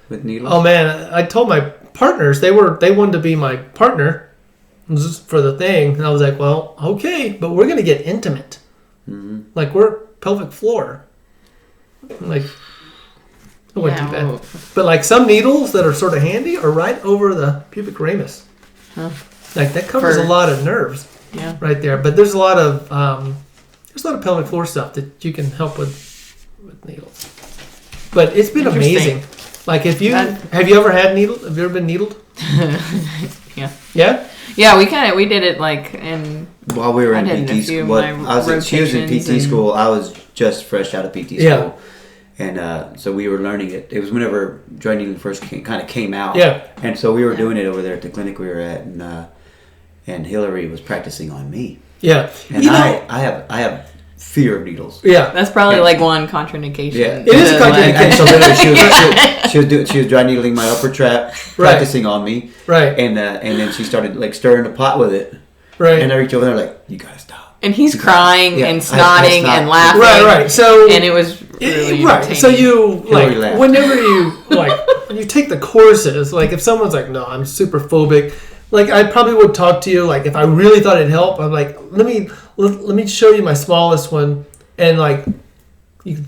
with needles? Oh man, I told my partners, they wanted to be my partner for the thing. And I was like, well, okay, but we're going to get intimate. Mm-hmm. Like we're pelvic floor. Like, it wasn't too bad. But like some needles that are sort of handy are right over the pubic ramus. Huh. Like that covers a lot of nerves. Yeah. Right there. But there's a lot of pelvic floor stuff that you can help with needles. But it's been amazing. Like have you ever had needle? Have you ever been needled? Yeah. Yeah? Yeah, we did it like in while we were in PT school. She was in PT school. I was just fresh out of PT school. Yeah. And so we were learning it. It was whenever dry needling first kind of came out. Yeah. And so we were doing it over there at the clinic we were at, and Hillary was practicing on me. Yeah. And I have fear of needles. Yeah. That's probably like one contraindication. Yeah. It is a contraindication. She was dry needling my upper trap, practicing on me. Right. And then she started like stirring the pot with it. Right. And I reached over there like, you gotta stop. And he's crying and snotting and laughing. Right. So and it was really right. entertaining. So you like laughed. whenever you when you take the courses, like if someone's like, no, I'm super phobic, like I probably would talk to you. Like if I really thought it'd help, I'm like, let me show you my smallest one, and like you can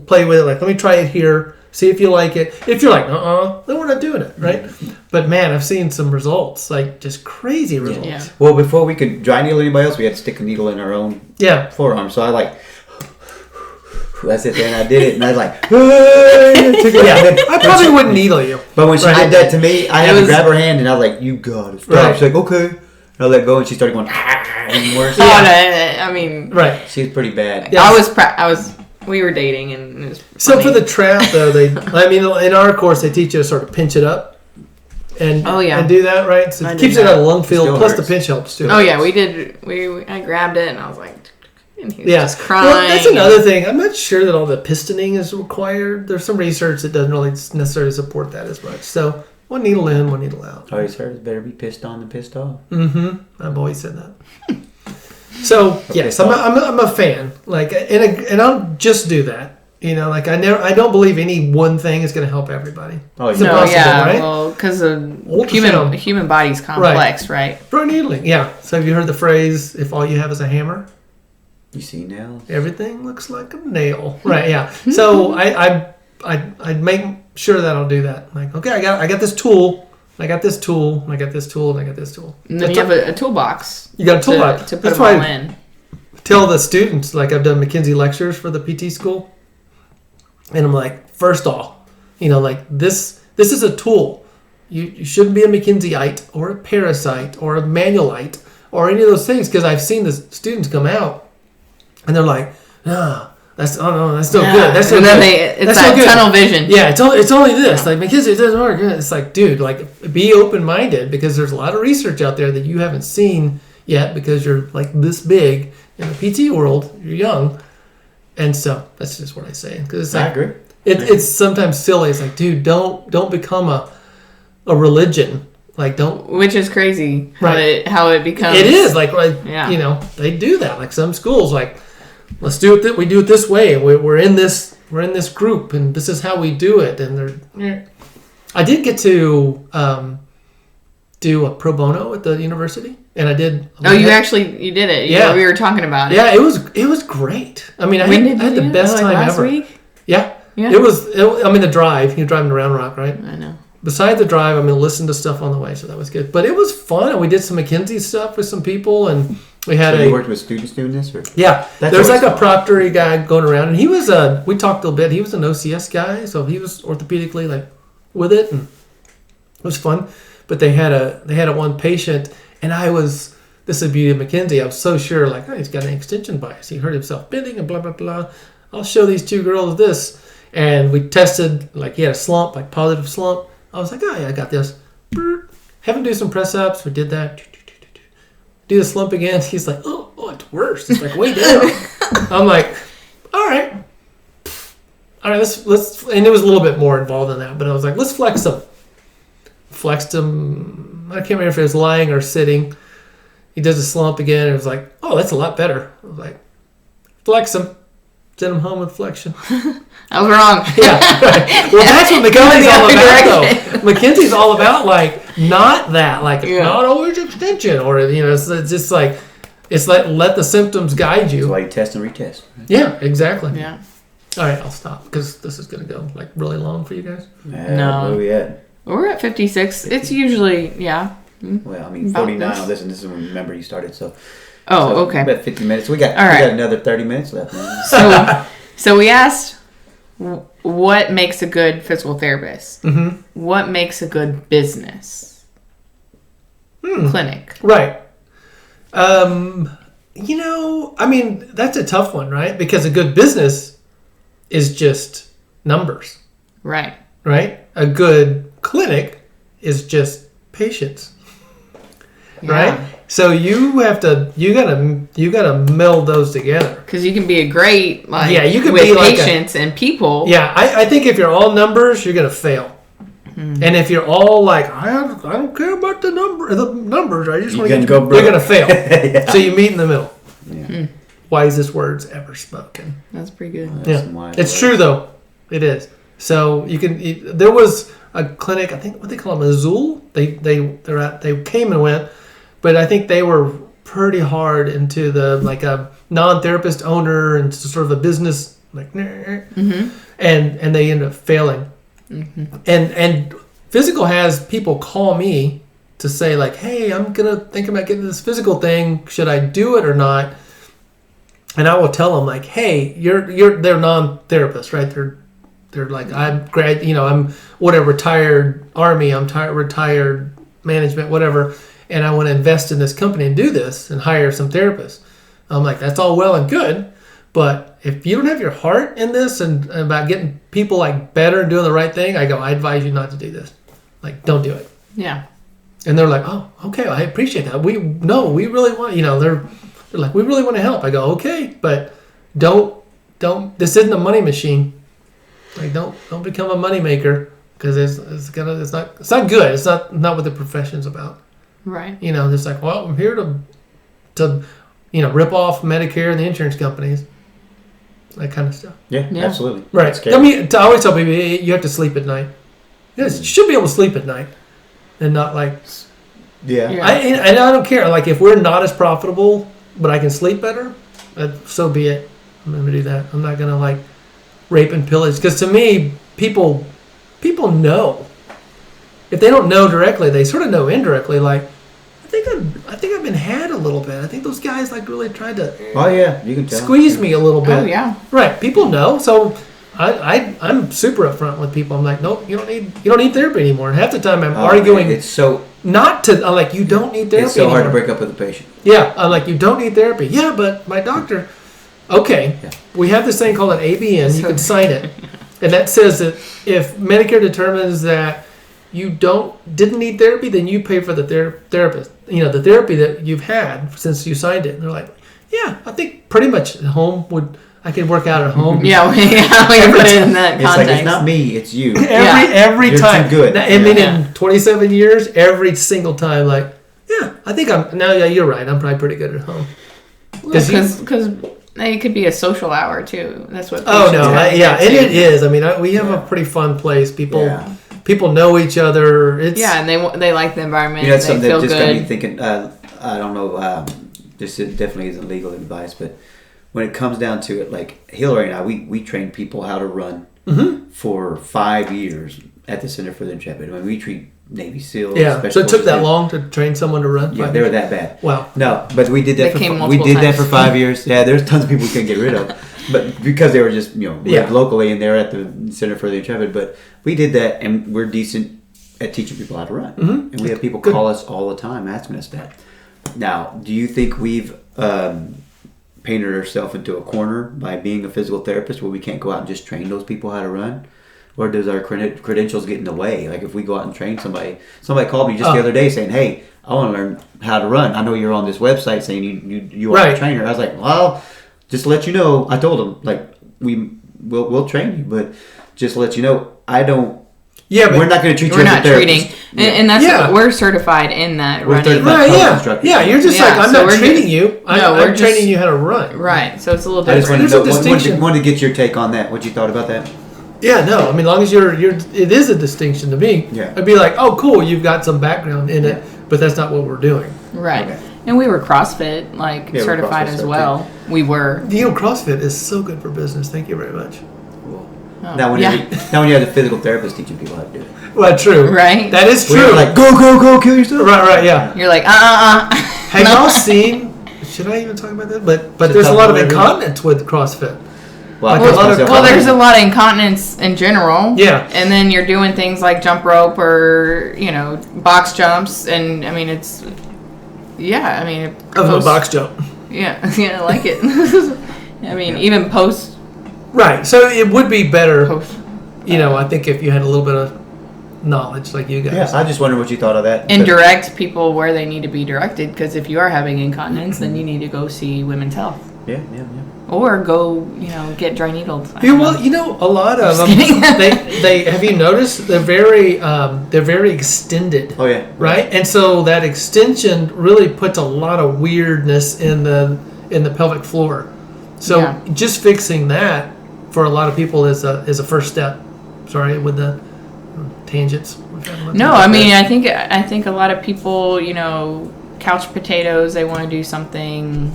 play with it. Like let me try it here, see if you like it. If you're like, then we're not doing it, right? But man, I've seen some results, like just crazy results. Yeah. Well, before we could dry needle anybody else, we had to stick a needle in our own forearm. So I like, that's it. Then I did it, and I was like, I probably wouldn't needle you. But when she did that to me, I had to grab her hand, and I was like, "You got it." Right. She's like, "Okay." And I let go, and she started going and worse. Oh, no, I mean, Right. She's pretty bad. Yeah. We were dating, and it was funny. So for the trap, though, in our course, they teach you to sort of pinch it up. And do that, right? So it keeps it out of lung field. Plus the pinch helps too. Oh yeah, we did. I grabbed it and I was like, and he was just crying. Well, that's another thing. I'm not sure that all the pistoning is required. There's some research that doesn't really necessarily support that as much. So one needle in, one needle out. Always heard it's better be pissed on than pissed off. Mm-hmm. I've always said that. So yes, I'm a fan. Like, and I'll just do that. You know, like I don't believe any one thing is going to help everybody. Oh, it's impossible, right? Well, because the human body's complex, right? Pro needling, yeah. So have you heard the phrase, if all you have is a hammer? You see nails? Everything looks like a nail. Right, yeah. So I make sure that I'll do that. Like, okay, I got this tool. I got this tool. I got this tool. And I got this tool. And then you have a toolbox. You got a toolbox. To put them all in. Tell the students, like I've done McKenzie lectures for the PT school. And I'm like, first off, you know, like this is a tool. You shouldn't be a McKenzieite or a parasite or a manualite or any of those things, because I've seen the students come out and they're like, that's no good. That's no and then good. It's that tunnel vision. Yeah, it's only this. Like McKenzie, it doesn't work. It's like, dude, like be open-minded, because there's a lot of research out there that you haven't seen yet, because you're like this big in the PT world. You're young. And so that's just what I say. Cause I agree. It's sometimes silly. It's like, dude, don't become a religion. Like, don't. Which is crazy. Right. How it becomes. It is you know, they do that. Like some schools, like, let's do it. We do it this way. We're in this group, and this is how we do it. And I did get to do a pro bono at the university. And I did. Oh, you did it. Yeah, we were talking about it. Yeah, it was great. I mean, I had the best time last ever. Week? Yeah. It was. I mean, the drive. You're driving to Round Rock, right? I know. Besides the drive, I mean, listen to stuff on the way, so that was good. But it was fun, and we did some McKenzie stuff with some people, and we had you worked with students doing this, or there's like a proctory guy going around, and he was we talked a little bit. He was an OCS guy, so he was orthopedically like with it, and it was fun. But they had a one patient, and this is the beauty of McKenzie. I was so sure, like, oh, he's got an extension bias. He hurt himself bending and blah, blah, blah. I'll show these two girls this. And we tested, like, he had a slump, like positive slump. I was like, oh, yeah, I got this. Have him do some press-ups. We did that. Do the slump again. He's like, oh, it's worse. It's like way down. I'm like, all right, let's, and it was a little bit more involved than that. But I was like, let's flex him. Flexed him. I can't remember if it was lying or sitting. He does a slump again, and it was like, oh, that's a lot better. I was like, flex him. Send him home with flexion. I was wrong. Yeah. Right. Well, that's what McKenzie's all about, though. McKenzie's all about, like, not that. Like, not always extension. Or, you know, it's just like, it's like, let the symptoms guide you. That's why you test and retest. Right? Yeah, exactly. Yeah. All right, I'll stop, because this is going to go, like, really long for you guys. No. Where we at? We're at 56. It's usually, Well, I mean, 49 on this, and this is when, remember, you started, so. Oh, okay. About 50 minutes. We got another 30 minutes left, man. So we asked, what makes a good physical therapist? Mm-hmm. What makes a good business? Clinic. Right. You know, I mean, that's a tough one, right? Because a good business is just numbers. Right. Right? A good clinic is just patients. Right? So you gotta meld those together. Because you can be a great you can with be patients and people. Yeah, I think if you're all numbers, you're gonna fail. Mm-hmm. And if you're all like, I don't care about the numbers, I just want to get you're gonna fail. So you meet in the middle. Yeah. wisest words ever spoken. That's pretty good. Yeah, it's true though. It is. So you can. There was a clinic. I think what they call them, Azul. They came and went, but I think they were pretty hard into the like a non-therapist owner and sort of a business like, and they ended up failing. And physical has people call me to say like, hey, I'm gonna think about getting this physical thing. Should I do it or not? And I will tell them like, hey, they're non-therapists, right? They're like, I'm whatever, retired Army, I'm retired management, whatever, and I want to invest in this company and do this and hire some therapists. I'm like, that's all well and good, but if you don't have your heart in this and about getting people like better and doing the right thing, I advise you not to do this. Like, don't do it. Yeah. And they're like, oh, okay, I appreciate that. We really want, they're like, we really want to help. I go, okay, but don't. This isn't a money machine. Like, don't become a money maker because it's not good. It's not what the profession's about. Right. Just like, well, I'm here to rip off Medicare and the insurance companies, that kind of stuff. Yeah. Absolutely. Right. I always tell people you have to sleep at night. Yes, you should be able to sleep at night, and not like. Yeah. I don't care. Like, if we're not as profitable, but I can sleep better, so be it. I'm going to do that. I'm not going to like rape and pillage, because to me, people know. If they don't know directly, they sort of know indirectly. Like, I think I've been had a little bit. I think those guys like really tried to. Oh yeah, you can tell. Squeeze me a little bit. Oh yeah. Right. People know. So I'm super upfront with people. I'm like, nope, you don't need therapy anymore. And half the time I'm arguing. It's so. Not to. I'm like, you don't need therapy. It's so anymore. hard to break up with a patient. Yeah. I'm like, you don't need therapy. Yeah, but my doctor. Okay. Yeah. We have this thing called an ABN. You can sign it, and that says that if Medicare determines that you didn't need therapy, then you pay for the therapist. The therapy that you've had since you signed it. And they're like, yeah, I think pretty much at home I could work out at home. Yeah, we put it in that context. It's like, it's not me, it's you. Every You're time. too good. I mean, in 27 years, every single time, like, yeah, I think you're right. I'm probably pretty good at home. Because it could be a social hour too. That's what. Oh no, and it is. I mean, we have a pretty fun place. People know each other. And they like the environment. That's something that just got me good. thinking. I don't know. This definitely isn't legal advice, but when it comes down to it, like Hillary and I, we train people how to run for 5 years at the Center for the Intrepid. I mean, we treat Navy SEALs. Yeah. So it took that long to train someone to run? Yeah, they were that bad. Wow. No, but we did that. That for 5 years. Yeah, there's tons of people we couldn't get rid of, but because they were just lived locally and they're at the Center for the Intrepid. But we did that, and we're decent at teaching people how to run, and we have people call us all the time asking us that. Now, do you think we've painted ourselves into a corner by being a physical therapist where we can't go out and just train those people how to run? Or does our credentials get in the way? Like if we go out and train somebody called me just the other day saying, hey, I want to learn how to run. I know you're on this website saying you are a trainer. I was like, well, just to let you know, I told them, like, we'll train you, but just to let you know, we're not going to treat you as a therapist. And that's what we're certified in that running. Right, yeah, you're just like, I'm not treating you. I'm training you how to run. Right, so it's a little different. I just wanted to get your take on that. What you thought about that? Yeah, no, I mean, as long as it is a distinction to me. Yeah. I'd be like, oh, cool, you've got some background in it, but that's not what we're doing. Right. Okay. And we were CrossFit, certified as well. We were. CrossFit is so good for business. Thank you very much. Cool. Oh. Now when you have the physical therapist teaching people how to do it. Well, true. Right. That is true. We're like, go, kill yourself. Right, yeah. You're like, Have y'all seen, should I even talk about that? But there's a lot of incontinence with CrossFit. Well, there's a lot of incontinence in general. Yeah. And then you're doing things like jump rope or, box jumps. And, I mean, it's... Yeah, I mean... a box jump. Yeah, I like it. I mean, even post... Right. So it would be better, I think if you had a little bit of knowledge like you guys. Yeah, I just wonder what you thought of that. And direct people where they need to be directed. Because if you are having incontinence, then you need to go see Women's Health. Yeah. Or go, get dry needled. Yeah, well, a lot of them. They have you noticed they're very extended. Oh yeah. Right, and so that extension really puts a lot of weirdness in the pelvic floor. So just fixing that for a lot of people is a first step. Sorry, with the tangents. No, I mean, I think a lot of people, couch potatoes, they want to do something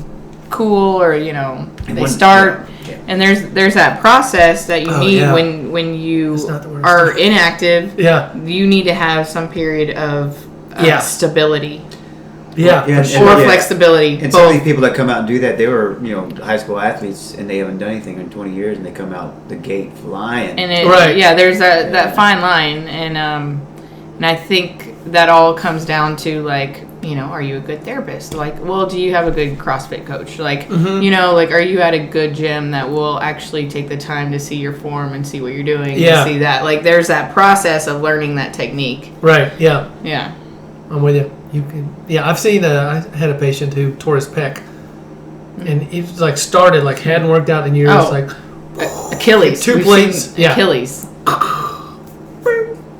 cool, or they start, and there's that process that you need when you are inactive. Yeah, you need to have some period of stability. Yeah, or flexibility. And some of these people that come out and do that, they were, high school athletes, and they haven't done anything in 20 years, and they come out the gate flying. And there's that fine line, and I think that all comes down to, like, are you a good therapist? Like, well, do you have a good CrossFit coach? Like, like, are you at a good gym that will actually take the time to see your form and see what you're doing and see that? Like, there's that process of learning that technique. Right, yeah. Yeah. I'm with you. I've seen I had a patient who tore his pec, and he like started like hadn't worked out in years, like Achilles, 2 plates, Achilles.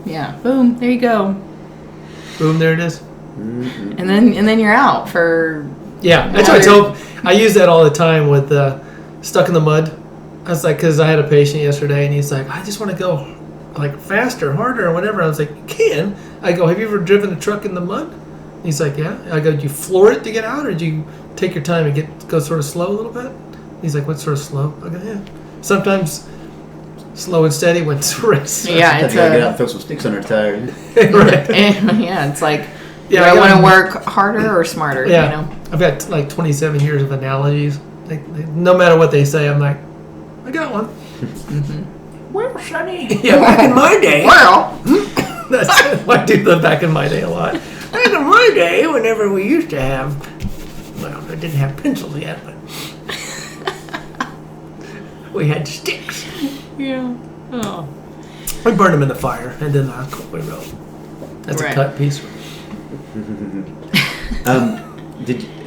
Yeah, boom, there you go. Boom, there it is. Mm-hmm. And then you're out for that's what I use that all the time with stuck in the mud. I was like, because I had a patient yesterday, and he's like, I just want to go like faster, harder, or whatever. I was like, you can. I go, have you ever driven a truck in the mud? He's like, yeah. I go, do you floor it to get out, or do you take your time and go sort of slow a little bit? He's like, what sort of slow? I go, yeah. Sometimes slow and steady when it's rest. Yeah, it's get out and throw some sticks under the tire. Right. It's like, do I want to work harder or smarter? I've got like 27 years of analogies. Like, no matter what they say, I'm like, I got one. Mm-hmm. Well, Sonny. Yeah, back in my day. Well. I do the back in my day a lot. Back in my day, whenever we used to have, well, I didn't have pencils yet, but we had sticks. Yeah. Oh. We burned them in the fire, and then we wrote. That's a cut piece.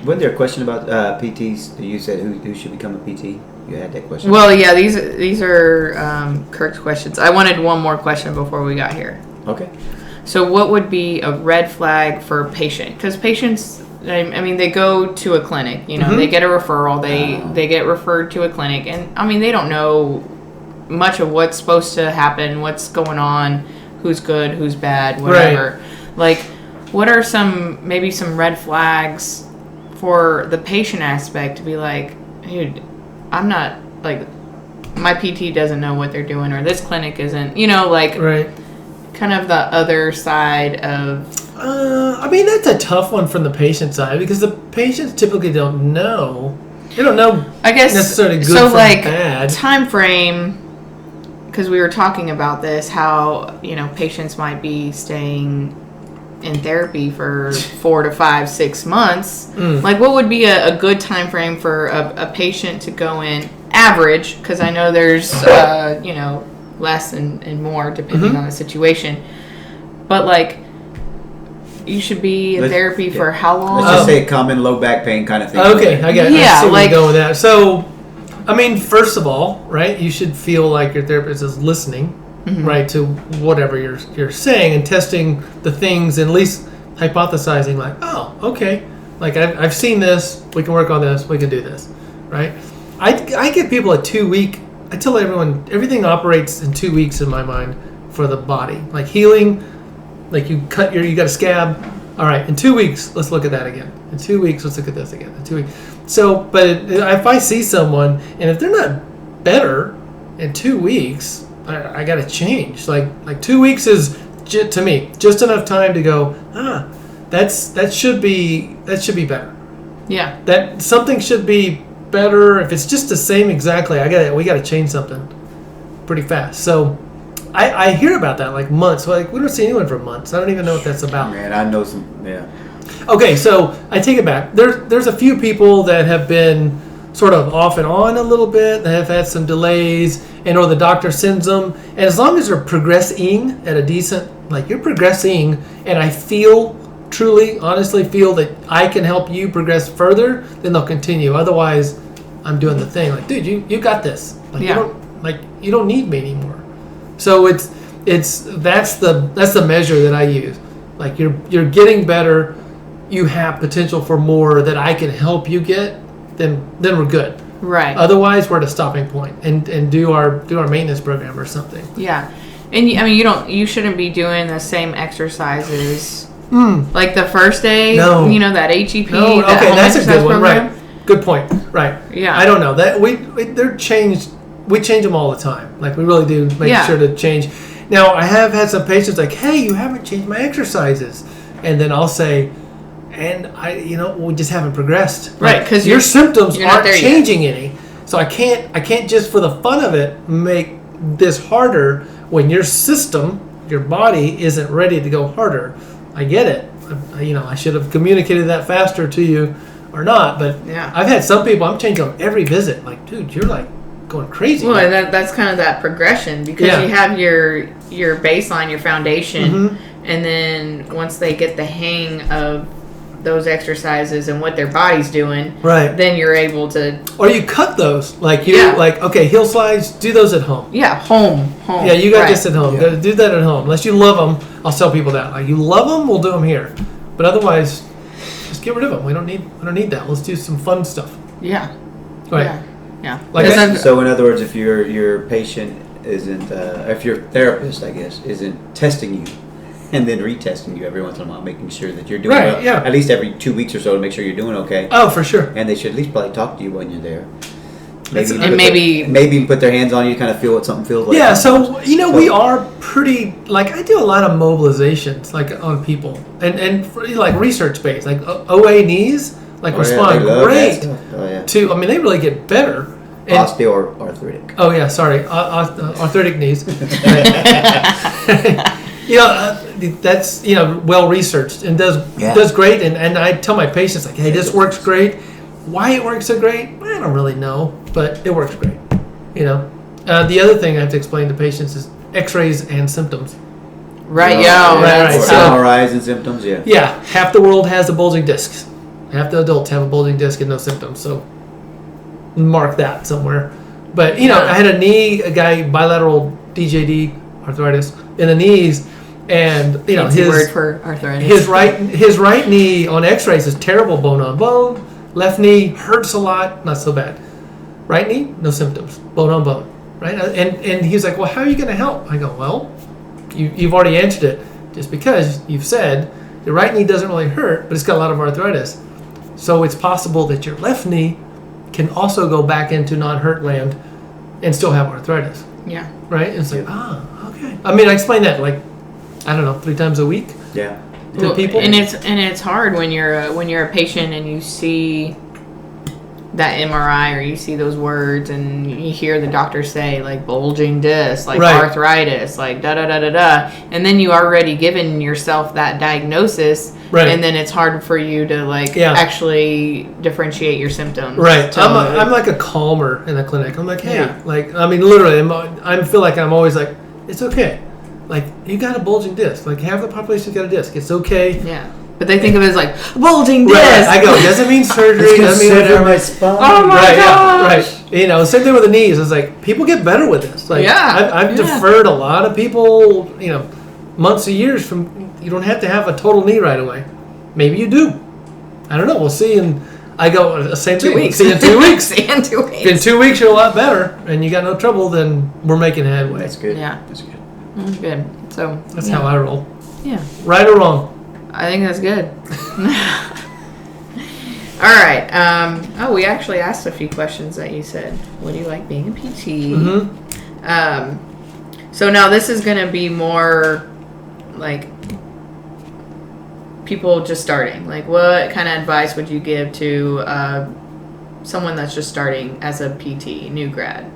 Wasn't there a question about PTs? You said who should become a PT? You had that question. Well, yeah, these are Kirk's questions. I wanted one more question before we got here. Okay. So what would be a red flag for a patient? Because patients, I mean, they go to a clinic, they get a referral, they get referred to a clinic, and I mean, they don't know much of what's supposed to happen, what's going on, who's good, who's bad, whatever. Right. Like, what are maybe some red flags for the patient aspect to be like, dude, I'm not, like, my PT doesn't know what they're doing, or this clinic isn't, right. Kind of the other side of... I mean, that's a tough one from the patient side, because the patients typically don't know. They don't know, I guess, necessarily good from bad. Time frame, because we were talking about this, how, patients might be staying in therapy for 4 to 5, 6 months. Like, what would be a good time frame for a patient to go in average? Because I know there's, less and more depending on the situation. But, like, you should be in therapy for how long? Let's just say common low back pain kind of thing. Okay, I get it. Yeah, I see where you're going with that. So, I mean, first of all, right, you should feel like your therapist is listening, right, to whatever you're saying, and testing the things, and at least hypothesizing, like, oh, okay, like I've seen this, we can work on this, we can do this, right? I give people a 2-week. I tell everyone everything operates in 2 weeks in my mind for the body, like healing. Like, you got a scab. All right, in 2 weeks, let's look at that again. In 2 weeks, let's look at this again. In 2 weeks. So, but if I see someone, and if they're not better in 2 weeks, I got to change. Like 2 weeks is, to me, just enough time to go, that should be better. Yeah. That something should be better. If it's just the same exactly, we got to change something pretty fast. So, I hear about that like months. Like, we don't see anyone for months. I don't even know what that's about. Man, I know some. Yeah. Okay, so I take it back. There's a few people that have been sort of off and on a little bit, that have had some delays, or the doctor sends them. And as long as they're progressing at a decent, like, you're progressing, and I truly, honestly feel that I can help you progress further, then they'll continue. Otherwise, I'm doing the thing. Like, dude, you got this. Like, you don't need me anymore. So that's the measure that I use. Like, you're getting better, you have potential for more that I can help you get, then we're good. Right. Otherwise, we're at a stopping point and do our maintenance program or something. Yeah. And you shouldn't be doing the same exercises like the first day. No. That HEP. No. That Okay, home that's a exercise good one. program. Right. Good point. Right. Yeah. I don't know that they're changed. We change them all the time. Like we really do make sure to change. Now I have had some patients like, hey, you haven't changed my exercises, and then I'll say, and we just haven't progressed. Right. Because your symptoms aren't changing yet. any. So I can't just for the fun of it make this harder when your system, your body isn't ready to go harder. I get it. I should have communicated that faster to you or not, but I've had some people, I'm changing them every visit. Like, dude, you're like going crazy. Well, and that's kind of that progression because you have your baseline, your foundation, and then once they get the hang of those exercises and what their body's doing, right, then you're able to, or you cut those like okay, heel slides, do those at home. home yeah, you got this at home. You got to do that at home unless you love them. I'll tell people that, like, you love them, we'll do them here, but otherwise just get rid of them. We don't need that. Let's do some fun stuff. Right. Like so in other words, if your patient isn't if your therapist, I guess, isn't testing you and then retesting you every once in a while, making sure that you're doing well. Yeah. At least every 2 weeks or so to make sure you're doing okay. Oh, for sure. And they should at least probably talk to you when you're there. Maybe put their hands on you, kind of feel what something feels like. Yeah, so we are pretty, like, I do a lot of mobilizations like on people and like research based, like OA knees respond great to. I mean, they really get better. Osteoarthritic. Oh yeah, sorry, arthritic knees. That's well researched and does great. And I tell my patients, like, hey, this works great. Why it works so great, I don't really know, but it works great. The other thing I have to explain to patients is X-rays and symptoms. Right. Right. So, MRIs and symptoms. Yeah. Half the world has the bulging discs. Half the adults have a bulging disc and no symptoms. So mark that somewhere. But I had a guy bilateral DJD arthritis in the knees, and his word for arthritis. His right knee on X-rays is terrible bone on bone. Left knee hurts a lot, not so bad. Right knee, no symptoms, bone on bone. Right, and he's like, well, how are you going to help? I go, well, you've already answered it. Just because you've said your right knee doesn't really hurt, but it's got a lot of arthritis. So it's possible that your left knee can also go back into non-hurt land and still have arthritis. Yeah. Right? And it's like, okay. I mean, I explain that, like, I don't know, 3 times a week. Yeah. To people. And it's hard when you're a patient and you see that MRI or you see those words and you hear the doctor say, like, bulging disc, like arthritis, like da da da da da, and then you already given yourself that diagnosis, and then it's hard for you to actually differentiate your symptoms. Right. I'm like a calmer in the clinic. I'm like, hey, literally, I feel like I'm always like, it's okay. Like, you got a bulging disc. Like, half the population's got a disc. It's okay. Yeah. But they think of it as like bulging disc. Right. I go, doesn't mean surgery. Doesn't mean my spine. Oh my gosh. Right. Same thing with the knees. It's like, people get better with this. Like, I've deferred a lot of people, months or years from. You don't have to have a total knee right away. Maybe you do. I don't know. We'll see. And I go, same thing. 2 weeks. See you in 2 weeks. See you in 2 weeks. If in 2 weeks you're a lot better and you got no trouble, then we're making headway. That's good. Yeah. That's good. That's good. So that's how I roll. Yeah. Right or wrong? I think that's good. All right. We actually asked a few questions that you said. What do you like being a PT? Mm-hmm. So now this is going to be more like people just starting. Like, what kind of advice would you give to someone that's just starting as a PT, new grad?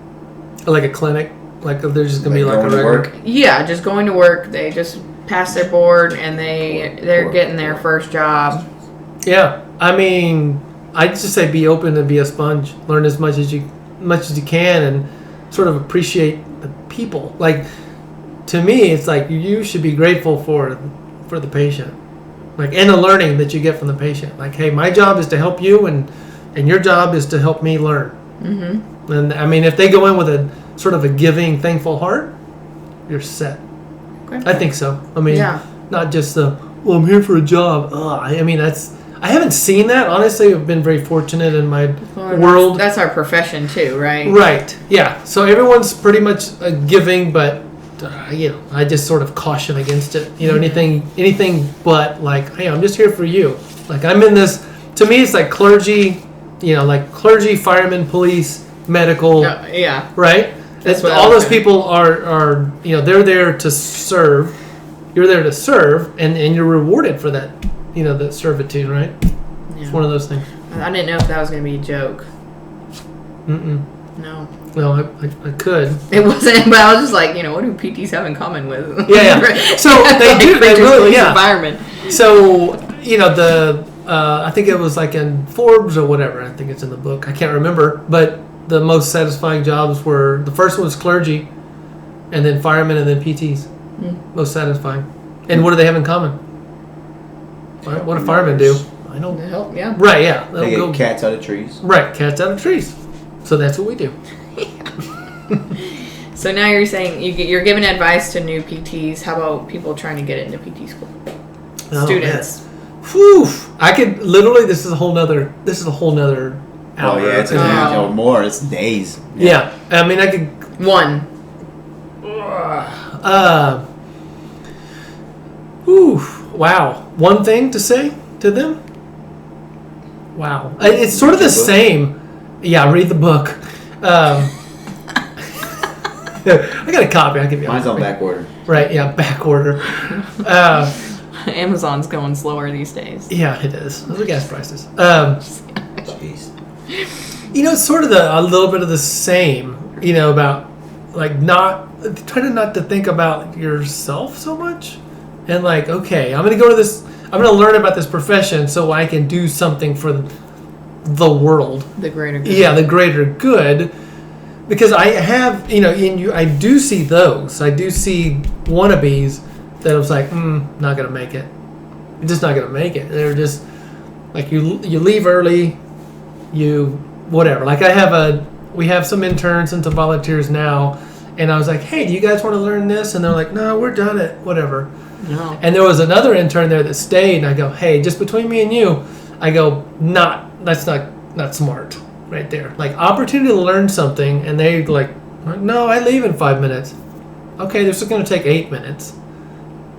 Like a clinic? Like they're just going to be like a regular work? Yeah, just going to work. They just pass their board and they're getting their first job. Yeah, I mean, I just say be open and be a sponge. Learn as much as you can, and sort of appreciate the people. Like, to me, it's like you should be grateful for the patient, like, and the learning that you get from the patient. Like, hey, my job is to help you, and your job is to help me learn. Mm-hmm. And I mean, if they go in with a sort of a giving, thankful heart, you're set. Okay. I think so. I mean, not just I'm here for a job. I mean, I haven't seen that. Honestly, I've been very fortunate in my world. That's our profession too, right? Right. Yeah. So everyone's pretty much giving, but I just sort of caution against it. Anything but like, hey, I'm just here for you. Like I'm in this. To me, it's like clergy. Like clergy, firemen, police, medical. Yeah. Right. That's what all those people are. They're there to serve. You're there to serve, and you're rewarded for that. The servitude, right? Yeah. It's one of those things. I didn't know if that was going to be a joke. No. Well, I could. It wasn't, but I was just like, what do PTs have in common with? Yeah. So they do. They really, environment. So I think it was like in Forbes or whatever. I think it's in the book. I can't remember. But the most satisfying jobs were the first one was clergy, and then firemen, and then PTs. Most satisfying. And what do they have in common? What do firemen do? I know. They help, yeah. Right, yeah. They get cats out of trees. Right, cats out of trees. So that's what we do. So now you're saying you're giving advice to new PTs. How about people trying to get into PT school? Students. Man. Whew. I could literally. This is a whole nother hour. Oh yeah, it's more. It's days. Yeah. I mean, I could. One. Wow. One thing to say to them? Wow. It's sort of the same. Yeah, read the book. I got a copy. I'll give you. Mine's on back order. Right. Yeah, back order. Amazon's going slower these days. Yeah, it is. Those are gas prices. Jeez. It's sort of a little bit of the same. About like trying not to think about yourself so much, and like, okay, I'm going to go to this. I'm going to learn about this profession so I can do something for the world. The greater good. Yeah, the greater good. Because I have, I do see those. I do see wannabes that I was like, not going to make it. You're just not going to make it. They're just, like, you leave early, whatever. Like, we have some interns and some volunteers now, and I was like, hey, do you guys want to learn this? And they're like, no, we're done it, whatever. No. And there was another intern there that stayed, and I go, hey, just between me and you, I go, that's not smart right there. Like, opportunity to learn something, and they like, no, I leave in 5 minutes. Okay, this is going to take 8 minutes.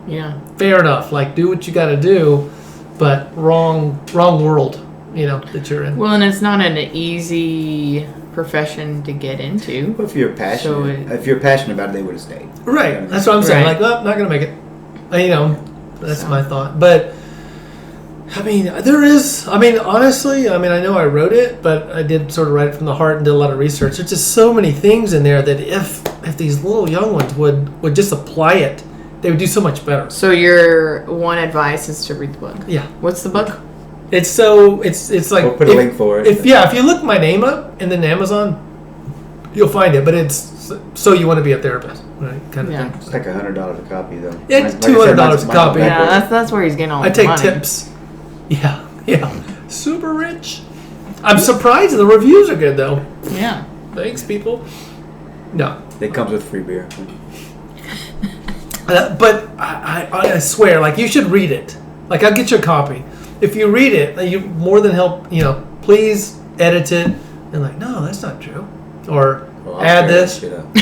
Yeah. Fair enough. Like, do what you got to do, but wrong world, that you're in. Well, and it's not an easy profession to get into. Well, if you're passionate, about it, they would have stayed. Right. That's what I'm saying. Like, well, not going to make it. That's my thought. But, I mean, honestly, I know I wrote it, but I did sort of write it from the heart and did a lot of research. There's just so many things in there that if these little young ones would just apply it, they would do so much better. So your one advice is to read the book. Yeah. What's the book? It's like... We'll put a link for it. If you look my name up and then Amazon, you'll find it. But it's So You Want to Be a Therapist, right? Kind of thing. It's like $100 a copy, though. Yeah, $200 a copy. Yeah, that's where he's getting all the money. I take tips. Yeah. Super rich. I'm surprised the reviews are good, though. Yeah. Thanks, people. No. It comes with free beer. But I swear, like, you should read it. Like, I'll get you a copy. If you read it, you more than help, please edit it. And like, no, that's not true. Or add this. I'm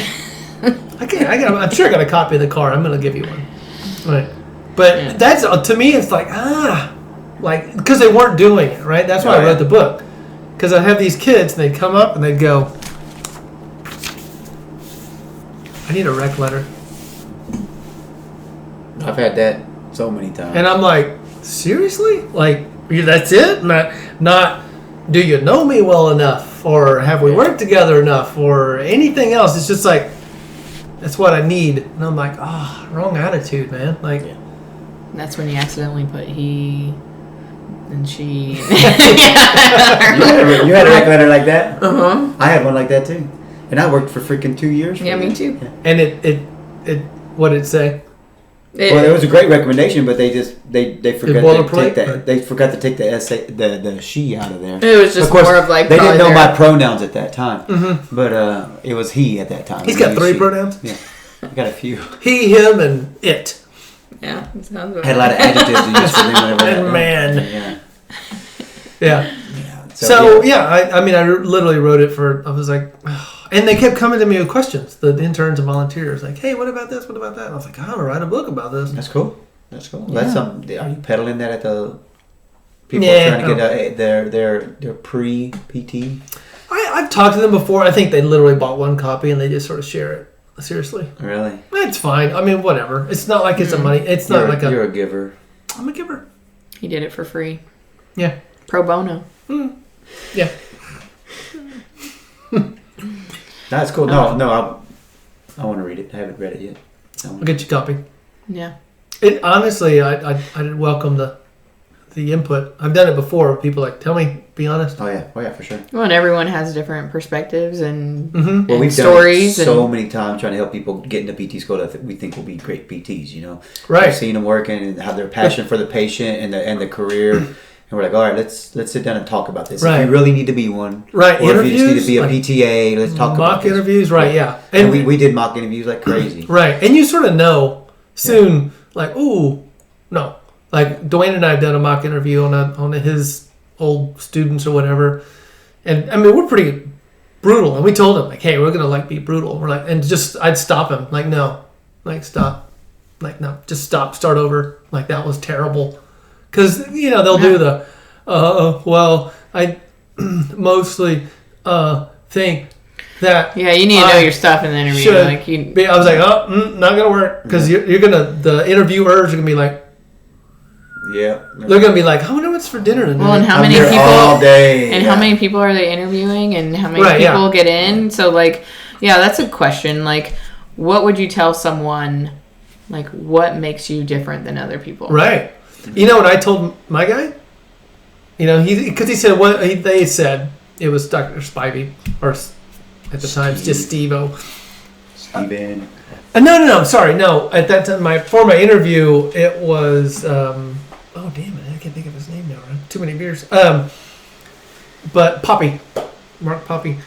sure I got a copy of the car. I'm going to give you one. Right. But that's, to me, it's like, like, because they weren't doing it, right? That's why I wrote the book. Because I'd have these kids, and they'd come up, and they'd go, I need a rec letter. I've had that so many times. And I'm like, seriously? Like, that's it? Not do you know me well enough? Or have we worked together enough? Or anything else? It's just like, that's what I need. And I'm like, wrong attitude, man. Like, that's when you accidentally put he and she. You had a rec letter like that? Uh-huh. I had one like that, too. And I worked for freaking 2 years. Yeah, me too. Yeah. And it what did it say? Well, it was a great recommendation, but they forgot to take that. They forgot to take the essay, the she out of there. It was just more of like they didn't know my pronouns at that time, but it was he at that time. He's got 3 pronouns. Yeah, I got a few. He, him, and it. Yeah, it sounds had a lot of adjectives to use for them. And man. Yeah. Yeah. So I mean, I literally wrote it I was like, and they kept coming to me with questions, the interns and volunteers, like, hey, what about this? What about that? And I was like, I'm going to write a book about this. That's cool. That's cool. Yeah. That's something. Are you peddling that at the people trying to get their pre-PT? I've talked to them before. I think they literally bought one copy and they just sort of share it. Seriously. Really? It's fine. I mean, whatever. It's not like it's a money. It's not like you're a giver. I'm a giver. He did it for free. Yeah. Pro bono. Yeah. That's cool. No, I want to read it. I haven't read it yet. I'll get you a copy. Yeah. It honestly, I welcome the input. I've done it before. People like, tell me, be honest. Oh yeah, for sure. Well, and everyone has different perspectives and, Well, we've stories. Done it so many times trying to help people get into PT school that we think will be great PTs. You know, right? We've seen them working and have their passion for the patient and the career. And we're like, all right, let's sit down and talk about this. Right. If you really need to be one, right? Or Interviews, if you just need to be a PTA, let's talk about mock interviews, right? Yeah, and we did mock interviews like crazy, right? And you sort of know soon, like, ooh, no, like Dwayne and I have done a mock interview on his old students or whatever, and I mean we're pretty brutal, and we told him like, hey, we're gonna like be brutal. We're like, and just I'd stop him, like, no, like stop, like no, just stop, start over, like that was terrible. Because, they'll do the, well, I mostly think that... Yeah, you need to know your stuff in the interview. I was like, not going to work. Because you're going to... The interviewers are going to be like... Yeah. They're going to be like, I wonder what's for dinner tonight. Well, and how many people... all day. And how many people are they interviewing? And how many people get in? So, that's a question. Like, what would you tell someone... Like, what makes you different than other people? Right. You know what I told my guy? Because he said they said it was Dr. Spivey, or at the time it's just Steve-O. Steven. No, sorry, no. At that time, for my interview, it was oh damn it, I can't think of his name now. Right? Too many beers. But Poppy, Mark Poppy,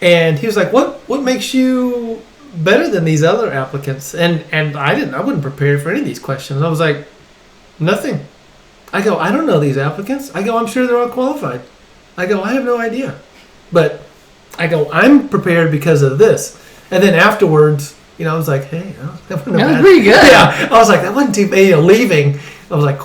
and he was like, "What makes you better than these other applicants?" And I wasn't prepared for any of these questions. I was like, nothing. I go, I don't know these applicants. I go, I'm sure they're all qualified. I go, I have no idea. But I go, I'm prepared because of this. And then afterwards, I was like, hey, that wasn't bad. Pretty good. Yeah. I was like, that wasn't too bad. Leaving, I was like,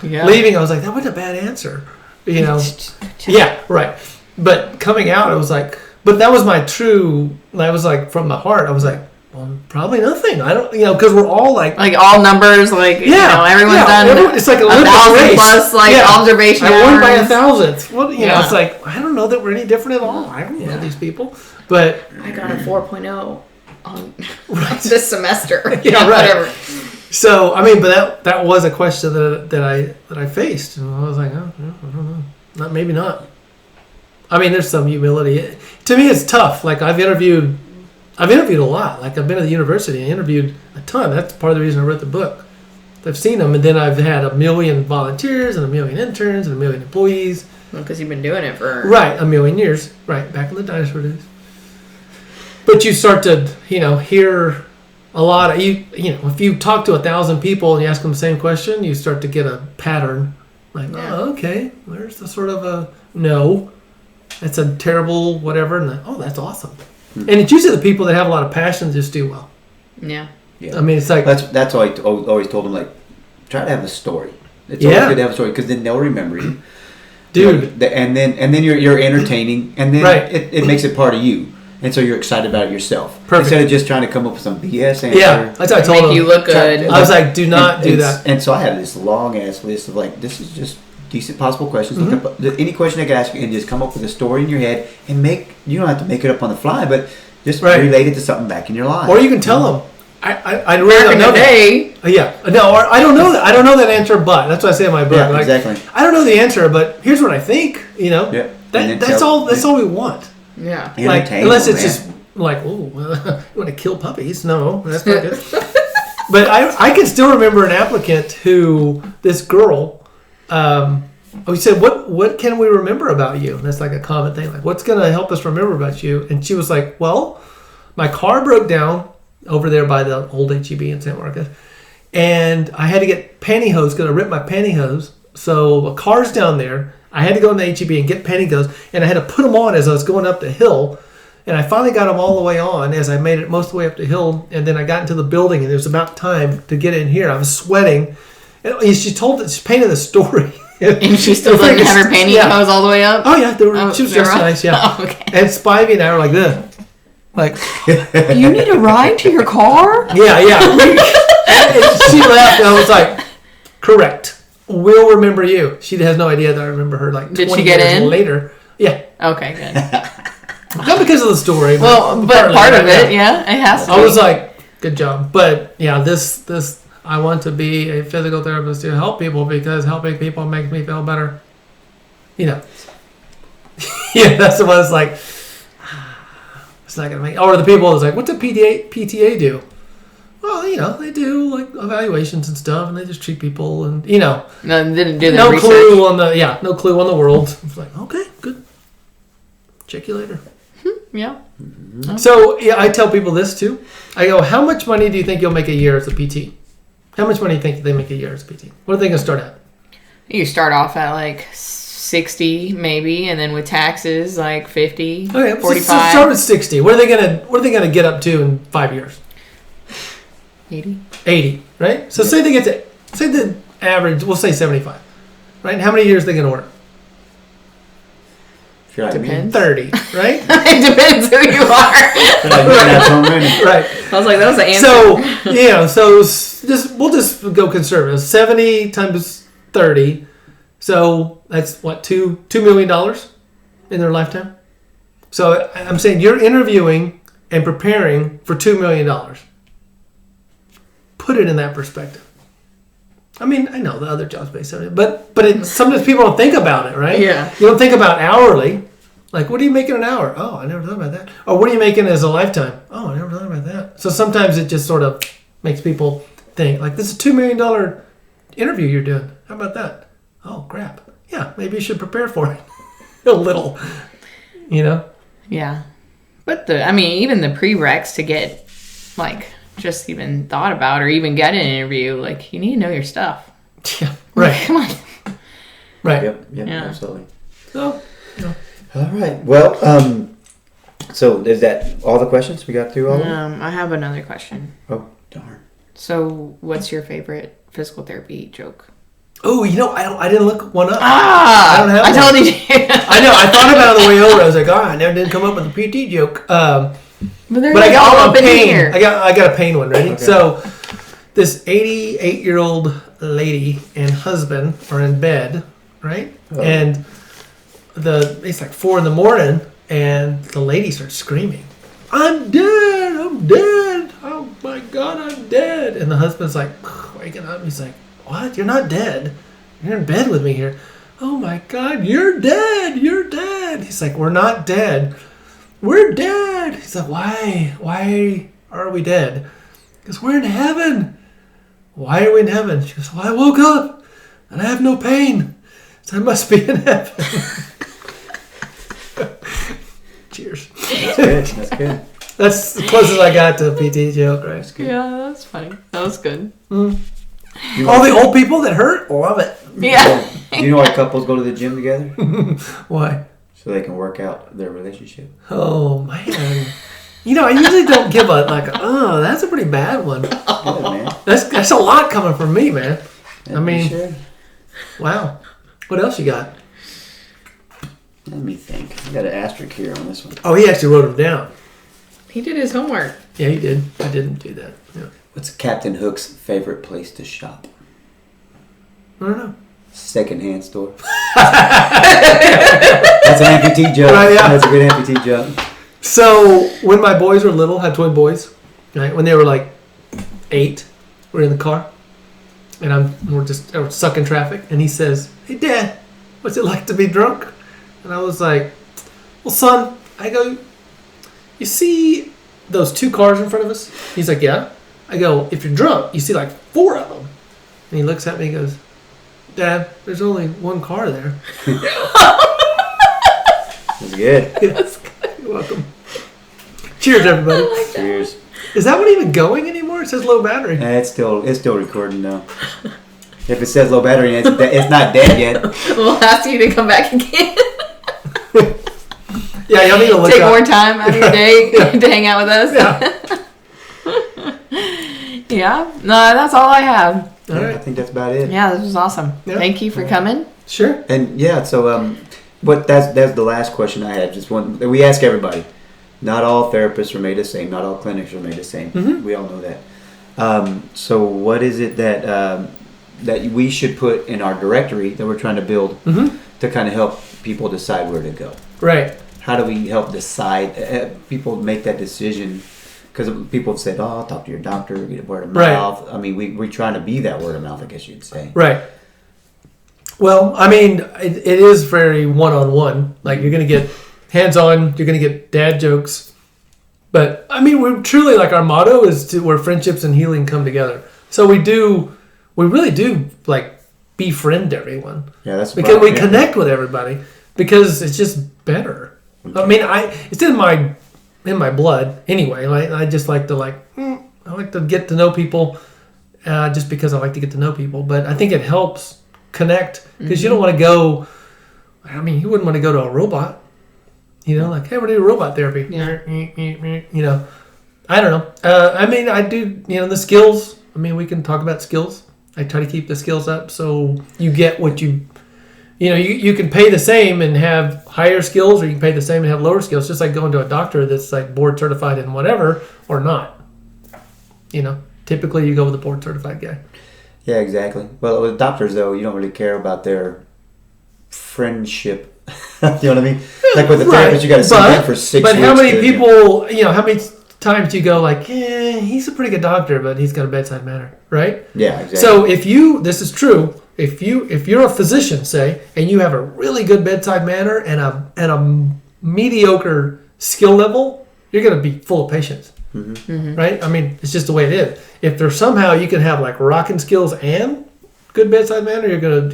leaving, I was like, that wasn't a bad answer. Yeah, right. But coming out, I was like, but that was my true, I was like, from my heart, I was like, well, probably nothing. I don't, because we're all like all numbers, everyone's done. It's like a 1,000 race. plus observation. I won by 1,000th. Well, it's like I don't know that we're any different at all. I don't know these people, but I got a 4.0 on this semester. Whatever. So I mean, but that was a question that I faced, and I was like, oh, I don't know, maybe not. I mean, there's some humility. To me, it's tough. Like I've interviewed a lot. Like I've been at the university and interviewed a ton. That's part of the reason I wrote the book. I've seen them, and then I've had 1 million volunteers and 1 million interns and 1 million employees. Well, because you've been doing it for... Right, 1 million years. Right, back in the dinosaur days. But you start to, hear a lot of... if you talk to 1,000 people and you ask them the same question, you start to get a pattern. Like, oh, okay, there's the sort of a no. That's a terrible whatever. And that's awesome. And it's usually the people that have a lot of passion just do well. Yeah. I mean, it's like... That's why I always told them, like, try to have a story. It's always good to have a story because then they'll remember you. Dude. And then you're entertaining, and then right. it makes it part of you. And so you're excited about it yourself. Perfect. Instead of just trying to come up with some BS answer. Yeah, that's what I told them. Make you look good. I was like, do not do that. And so I have this long-ass list of, like, this is just decent possible questions. Look up any question I could ask you and just come up with a story in your head and you don't have to make it up on the fly, but just relate it to something back in your life. Or you can tell them. I really don't know that. Yeah. No, or I don't know that. I don't know that answer, but that's what I say in my book. Yeah, exactly. I don't know the answer, but here's what I think. Yeah. That's all we want. Yeah. Like, unless it's just like, oh, you want to kill puppies? No, that's not good. But I can still remember an applicant who, this girl, we said, what can we remember about you? And that's like a common thing. Like, what's going to help us remember about you? And she was like, well, my car broke down over there by the old HEB in San Marcos. And I had to get pantyhose because I ripped my pantyhose. So a car's down there. I had to go in the HEB and get pantyhose, and I had to put them on as I was going up the hill. And I finally got them all the way on as I made it most of the way up the hill. And then I got into the building, and it was about time to get in here. I was sweating. And she painted the story. And she still didn't have her pantyhose all the way up? Oh, yeah. She was just nice, yeah. Oh, okay. And Spivey and I were like this. Like, you need a ride to your car? Yeah. And she left, and I was like, correct. We'll remember you. She has no idea that I remember her like 20 years later. Yeah. Okay, good. Not because of the story. But part of it, yeah. It has to be. I was like, good job. But, yeah, this I want to be a physical therapist to help people because helping people makes me feel better. Yeah, that's the one that's like, it's not going to make... Or the people that's like, what's a PTA do? Well, they do like evaluations and stuff, and they just treat people, and no, didn't do no research. No clue on the world. It's like, okay, good. Check you later. Yeah. Mm-hmm. So I tell people this too. I go, how much money do you think you'll make a year as a PT? How much money do you think they make a year as a PT? What are they going to start at? You start off at like 60 maybe, and then with taxes like 50, okay, 45. So start at 60. What are they going to get up to in 5 years? 80, right? So say they get to, say the average, we'll say 75, right? And how many years are they going to work? Depends. 30, right? It depends who you are. Right. I was like, that was the answer. So we'll just go conservative. 70 times 30. So that's what, $2 million in their lifetime? So I'm saying you're interviewing and preparing for $2 million. Put it in that perspective. I mean, I know the other jobs pay 70, but sometimes people don't think about it, right? Yeah. You don't think about hourly. Like, what are you making an hour? Oh, I never thought about that. Or what are you making as a lifetime? Oh, I never thought about that. So sometimes it just sort of makes people think, like, this is a $2 million interview you're doing. How about that? Oh, crap. Yeah, maybe you should prepare for it a little, Yeah. But even the prereqs to get, like, just even thought about or even get an interview, like, you need to know your stuff. Yeah, right. Like, come on. Right. Yep, absolutely. So, All right. Well, so is that all the questions we got through all of them? I have another question. Oh, darn. So, what's your favorite physical therapy joke? Oh, I didn't look one up. I don't have I one. told you. I know. I thought about it on the way over. I was like, I never did come up with a PT joke. But I got all one up in pain. here. I got a pain one. Ready? Okay. So, this 88-year-old lady and husband are in bed, right? Oh. And it's like 4 a.m, and the lady starts screaming, "I'm dead! I'm dead! Oh my God, I'm dead!" And the husband's like waking up. He's like, "What? You're not dead. You're in bed with me here." "Oh my God, you're dead! You're dead!" He's like, "We're not dead. We're dead." He's like, "Why? Why are we dead?" Because we're in heaven. "Why are we in heaven?" She goes, "Well, I woke up and I have no pain, so I must be in heaven." Cheers. That's good. That's good. That's the closest I got to a PT joke, right? That's good. Yeah, that's funny. That was good. All the old people that hurt, love it. Yeah. Do you know why couples go to the gym together? Why? So they can work out their relationship. Oh man. I usually don't give that's a pretty bad one. Good, man. That's a lot coming from me, man. Sure. Wow. What else you got? Let me think. I got an asterisk here on this one. Oh, he actually wrote them down. He did his homework. Yeah, he did. I didn't do that. Yeah. What's Captain Hook's favorite place to shop? I don't know. Secondhand store. That's an amputee joke. Right, yeah. That's a good amputee joke. So when my boys were little, had twin boys, right? When they were like 8, we're in the car, and we're stuck in traffic, and he says, "Hey, Dad, what's it like to be drunk?" And I was like, "Well, son," I go, "you see those 2 cars in front of us?" He's like, "Yeah." I go, "If you're drunk, you see like 4 of them." And he looks at me and goes, "Dad, there's only 1 car there." That's good. That's good. You're welcome. Cheers, everybody. Cheers. Is that one even going anymore? It says low battery. It's still recording now. If it says low battery, it's not dead yet. We'll ask you to come back again. Yeah, y'all need to look Take up. more time out of your day to hang out with us. Yeah. No, that's all I have. All right. I think that's about it. Yeah, this was awesome. Yeah. Thank you for coming. Sure. And yeah, so that's the last question I had. Just one. We ask everybody. Not all therapists are made the same. Not all clinics are made the same. Mm-hmm. We all know that. So what is it that we should put in our directory that we're trying to build to kind of help people decide where to go? Right. How do we help decide people make that decision? Because people have said, "Oh, I'll talk to your doctor, get word of mouth." I mean, we're trying to be that word of mouth, I guess you'd say. Right. Well, I mean, it is very one-on-one. Like, you're going to get hands-on, you're going to get dad jokes. But, I mean, we're truly, like, our motto is where friendships and healing come together. So we really do, like, befriend everyone. Yeah, that's because we connect with everybody because it's just better. I mean, it's in my blood anyway. Like, I just like to I like to get to know people just because I like to get to know people. But I think it helps connect because you don't want to go. I mean, you wouldn't want to go to a robot. You know, like, hey, we're doing robot therapy. Yeah. You know, I don't know. I mean, I do. You know, the skills. I mean, we can talk about skills. I try to keep the skills up so you get what you. You know, you can pay the same and have higher skills, or you can pay the same and have lower skills. Just like going to a doctor that's like board certified in whatever or not. You know, typically you go with a board certified guy. Yeah, exactly. Well, with doctors though, you don't really care about their friendship. You know what I mean? Like with the therapist, you got to see them for 6 weeks. But how many people? You know, how many times do you go like, he's a pretty good doctor, but he's got a bedside manner, right? Yeah, exactly. So this is true. If you're a physician, say, and you have a really good bedside manner and a mediocre skill level, you're going to be full of patients, right? I mean, it's just the way it is. If there's somehow you can have like rocking skills and good bedside manner, you're gonna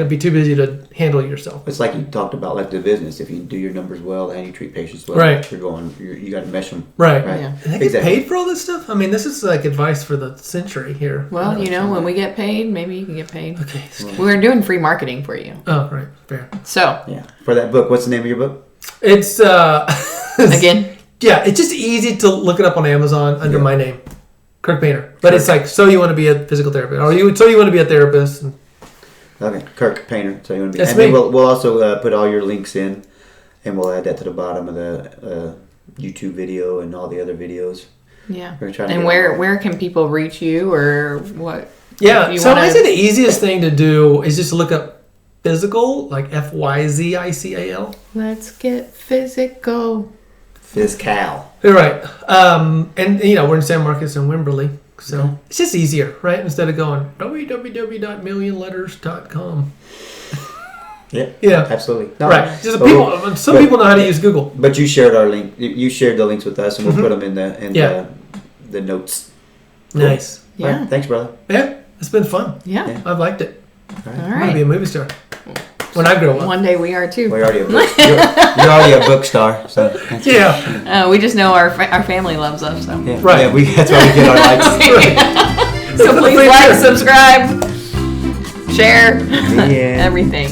be too busy to handle yourself. It's like you talked about, like the business. If you do your numbers well and you treat patients well, right? You got to mesh them, right? Yeah. And they get paid for all this stuff. I mean, this is like advice for the century here. Well, you know, when we get paid, maybe you can get paid. Okay. We're doing free marketing for you. Oh, right, fair. So yeah, for that book, what's the name of your book? It's again. Yeah, it's just easy to look it up on Amazon under my name, Kirk Painter. But it's like, so you want to be a physical therapist, or so you want to be a therapist. Okay, Kirk Painter. So you want to be. That's and me. then we'll also put all your links in, and we'll add that to the bottom of the YouTube video and all the other videos. Yeah. We're trying to and where can people reach you, or what? Yeah. So I say the easiest thing to do is just look up physical, like FYZICAL. Let's get physical. Physcal. You're right. And you know, we're in San Marcos and Wimberley. So it's just easier, right? Instead of going www.millionletters.com. Yeah. Yeah. Absolutely. No, right. Just some people know how to use Google. But you shared our link. You shared the links with us, and we'll put them in the notes. Cool. Nice. Yeah. Right. Thanks, brother. Yeah. It's been fun. Yeah. I've liked it. All All right. I'm gonna right. be a movie star when I grow up. One day we are too. Well, you're already a book star. So Yeah. We just know our family loves us. So. yeah. Right. Yeah, that's why we get our likes. So please like, subscribe, share, Yeah. everything.